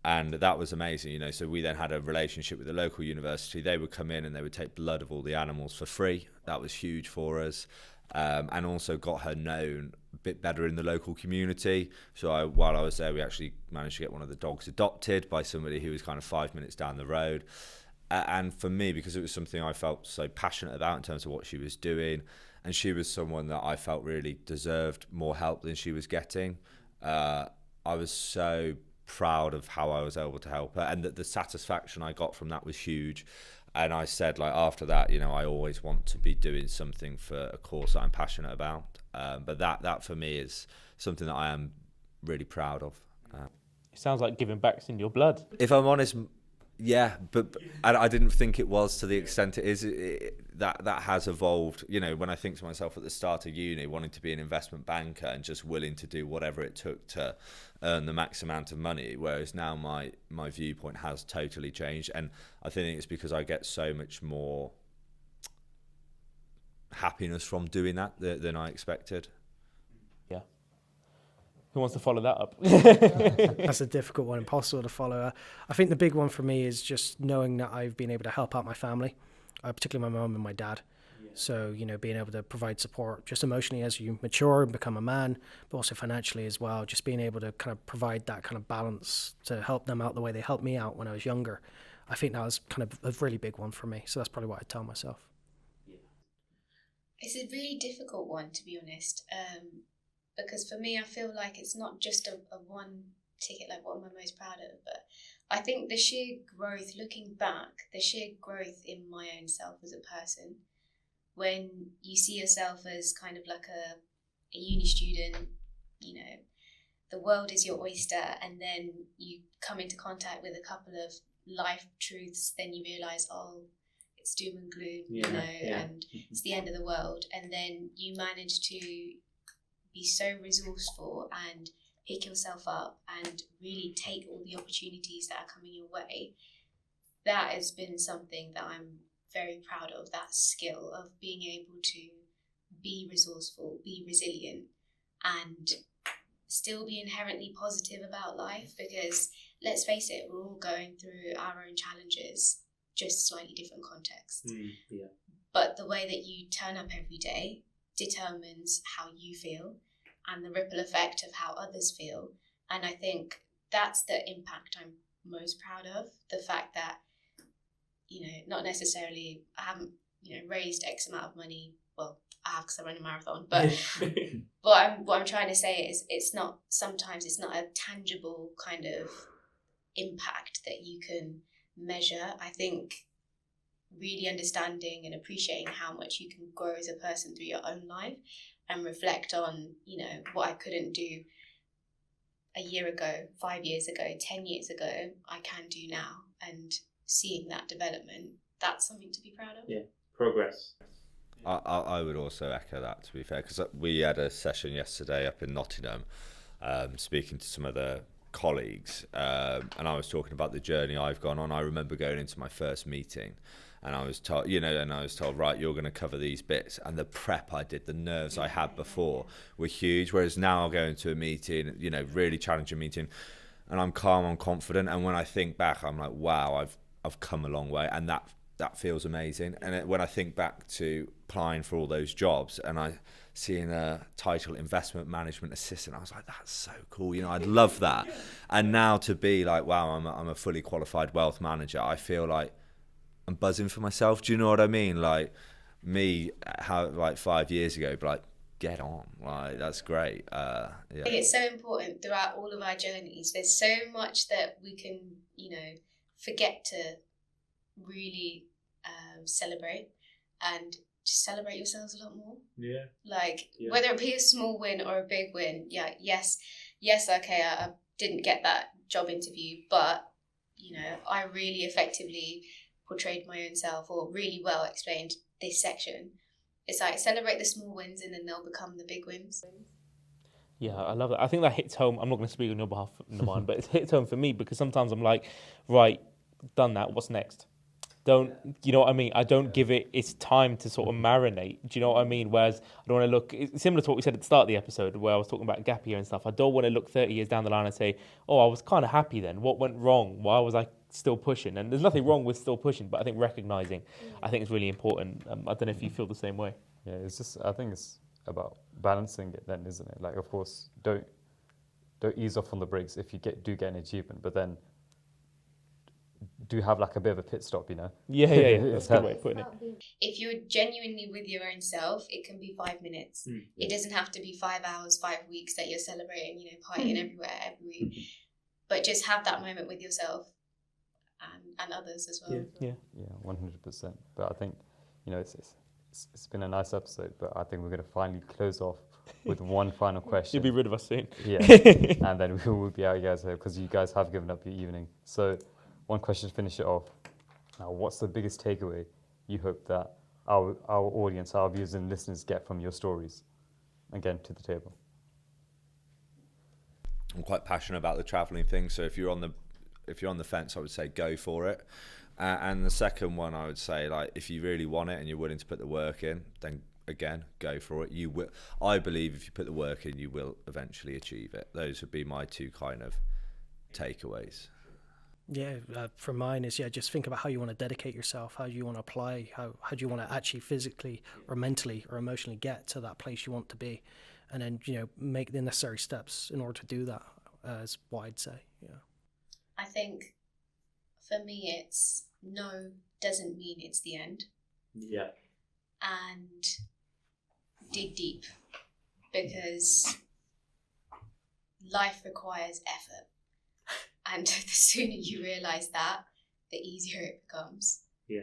And that was amazing, you know. So we then had a relationship with the local university. They would come in and they would take blood of all the animals for free. That was huge for us. And also got her known a bit better in the local community. So while I was there, we actually managed to get one of the dogs adopted by somebody who was kind of 5 minutes down the road. And for me, because it was something I felt so passionate about in terms of what she was doing, and she was someone that I felt really deserved more help than she was getting, I was so proud of how I was able to help her, and that the satisfaction I got from that was huge. And I said, like, after that, you know, I always want to be doing something for a cause that I'm passionate about. But that for me is something that I am really proud of. It sounds like giving back's in your blood. If I'm honest, yeah, but I didn't think it was to the extent it is. That has evolved. You know, when I think to myself at the start of uni, wanting to be an investment banker and just willing to do whatever it took to earn the max amount of money, whereas now my viewpoint has totally changed. And I think it's because I get so much more happiness from doing that than I expected. Yeah. Who wants to follow that up? That's a difficult one, impossible to follow. I think the big one for me is just knowing that I've been able to help out my family, particularly my mum and my dad. So, you know, being able to provide support just emotionally as you mature and become a man, but also financially as well, just being able to kind of provide that kind of balance to help them out the way they helped me out when I was younger. I think that was kind of a really big one for me. So that's probably what I'd tell myself. It's a really difficult one, to be honest, because for me, I feel like it's not just a one ticket, like what am I most proud of, but I think the sheer growth, looking back, the sheer growth in my own self as a person, when you see yourself as kind of like a uni student, you know, the world is your oyster, and then you come into contact with a couple of life truths, then you realise, oh, it's doom and gloom, you know, and it's the end of the world. And then you manage to be so resourceful and pick yourself up and really take all the opportunities that are coming your way. That has been something that I'm very proud of, that skill of being able to be resourceful, be resilient, and still be inherently positive about life, because let's face it, we're all going through our own challenges, just slightly different contexts. But the way that you turn up every day determines how you feel and the ripple effect of how others feel. And I think that's the impact I'm most proud of, the fact that, you know, not necessarily, I haven't, you know, raised X amount of money. Well, I have because I run a marathon, but what I'm trying to say is sometimes it's not a tangible kind of impact that you can measure. I think really understanding and appreciating how much you can grow as a person through your own life and reflect on, you know, what I couldn't do a year ago, 5 years ago, 10 years ago, I can do now. And seeing that development, that's something to be proud of. Yeah, progress. I would also echo that, to be fair, because we had a session yesterday up in Nottingham, speaking to some of the colleagues, and I was talking about the journey I've gone on. I remember going into my first meeting, and I was told, right, you're going to cover these bits, and the prep I did, the nerves I had before were huge. Whereas now I'll go into a meeting, you know, really challenging meeting, and I'm calm, I'm confident, and when I think back, I'm like, wow, I've come a long way, and that feels amazing. And when I think back to applying for all those jobs, and I seeing a title investment management assistant, I was like, that's so cool, you know, I'd love that. And now to be like, wow, I'm a fully qualified wealth manager, I feel like I'm buzzing for myself. Do you know what I mean? Like me, how like 5 years ago, but like, get on, like that's great. Yeah. I think it's so important throughout all of our journeys. There's so much that we can, you know, forget to really celebrate, and just celebrate yourselves a lot more. Yeah. Like, Yeah. whether it be a small win or a big win, yes, okay, I didn't get that job interview, but, you know, I really effectively portrayed my own self, or really well explained this section. It's like, celebrate the small wins and then they'll become the big wins. Yeah, I love that. I think that hits home. I'm not going to speak on your behalf, Naman, but it hits home for me, because sometimes I'm like, right, done that, what's next? You know what I mean? I don't give it its time to sort of marinate. Do you know what I mean? Whereas I don't want to look, it's similar to what we said at the start of the episode where I was talking about gap year and stuff. I don't want to look 30 years down the line and say, oh, I was kind of happy then. What went wrong? Why was I still pushing? And there's nothing wrong with still pushing, but I think recognizing, I think is really important. I don't know if you feel the same way. Yeah, it's just, I think it's about balancing it then, isn't it? Like, of course, don't ease off on the brakes if you do get an achievement, but then do have like a bit of a pit stop, you know? Yeah. That's a good way of putting it. If you're genuinely with your own self, it can be 5 minutes. It doesn't have to be 5 hours, 5 weeks that you're celebrating, you know, partying everywhere every week. But just have that moment with yourself and others as well. Yeah, 100%. But I think, you know, it's been a nice episode, but I think we're going to finally close off with one final question. You'll be rid of us soon. Yeah, and then we will be out, you guys, because you guys have given up your evening. So, one question to finish it off. Now, what's the biggest takeaway you hope that our audience, our viewers and listeners get from your stories? Again, to the table. I'm quite passionate about the travelling thing, so if you're on the fence, I would say go for it. And the second one, I would say, like, if you really want it and you're willing to put the work in, then again, go for it. You will. I believe if you put the work in, you will eventually achieve it. Those would be my two kind of takeaways. Yeah, for mine is, just think about how you want to dedicate yourself, how you want to apply, how do you want to actually physically or mentally or emotionally get to that place you want to be, and then, you know, make the necessary steps in order to do that, is what I'd say. Yeah. I think for me, it's no doesn't mean it's the end. Yeah. And dig deep, because life requires effort. And the sooner you realise that, the easier it becomes. Yeah.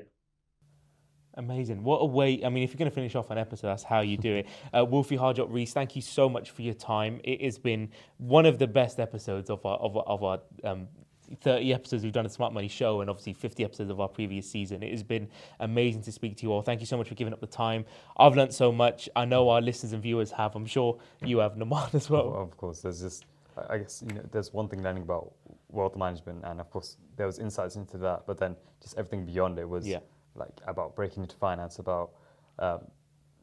Amazing. What a way. I mean, if you're going to finish off an episode, that's how you do it. Wolfie, Harjot, Reece, thank you so much for your time. It has been one of the best episodes of our 30 episodes we've done a Smart Money show, and obviously 50 episodes of our previous season. It has been amazing to speak to you all. Thank you so much for giving up the time. I've learnt so much. I know our listeners and viewers have. I'm sure you have, Naman, as well. Of course, there's just, I guess, you know, there's one thing learning about wealth management, and of course there was insights into that, but then just everything beyond it was like about breaking into finance, about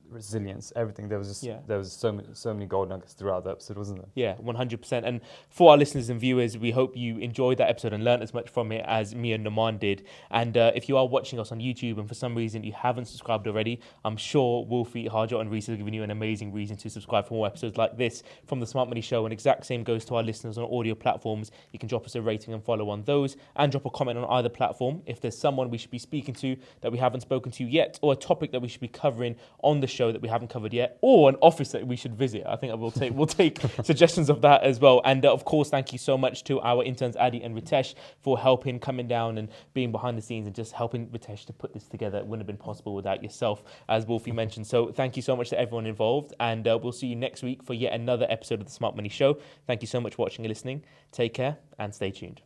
resilience, everything. There was just there was so many gold nuggets throughout the episode, wasn't there? Yeah, 100%. And for our listeners and viewers, we hope you enjoyed that episode and learned as much from it as me and Naman did. And if you are watching us on YouTube and for some reason you haven't subscribed already, I'm sure Wolfie, Harjot and Reece have given you an amazing reason to subscribe for more episodes like this from the Smart Money Show. And exact same goes to our listeners on audio platforms. You can drop us a rating and follow on those, and drop a comment on either platform if there's someone we should be speaking to that we haven't spoken to yet, or a topic that we should be covering on the show that we haven't covered yet, or an office that we should visit. I think we'll take suggestions of that as well. And of course, thank you so much to our interns Adi and Ritesh for helping, coming down and being behind the scenes and just helping Ritesh to put this together. It wouldn't have been possible without yourself, as Wolfie mentioned. So thank you so much to everyone involved, and we'll see you next week for yet another episode of the Smart Money Show. Thank you so much for watching and listening. Take care and stay tuned.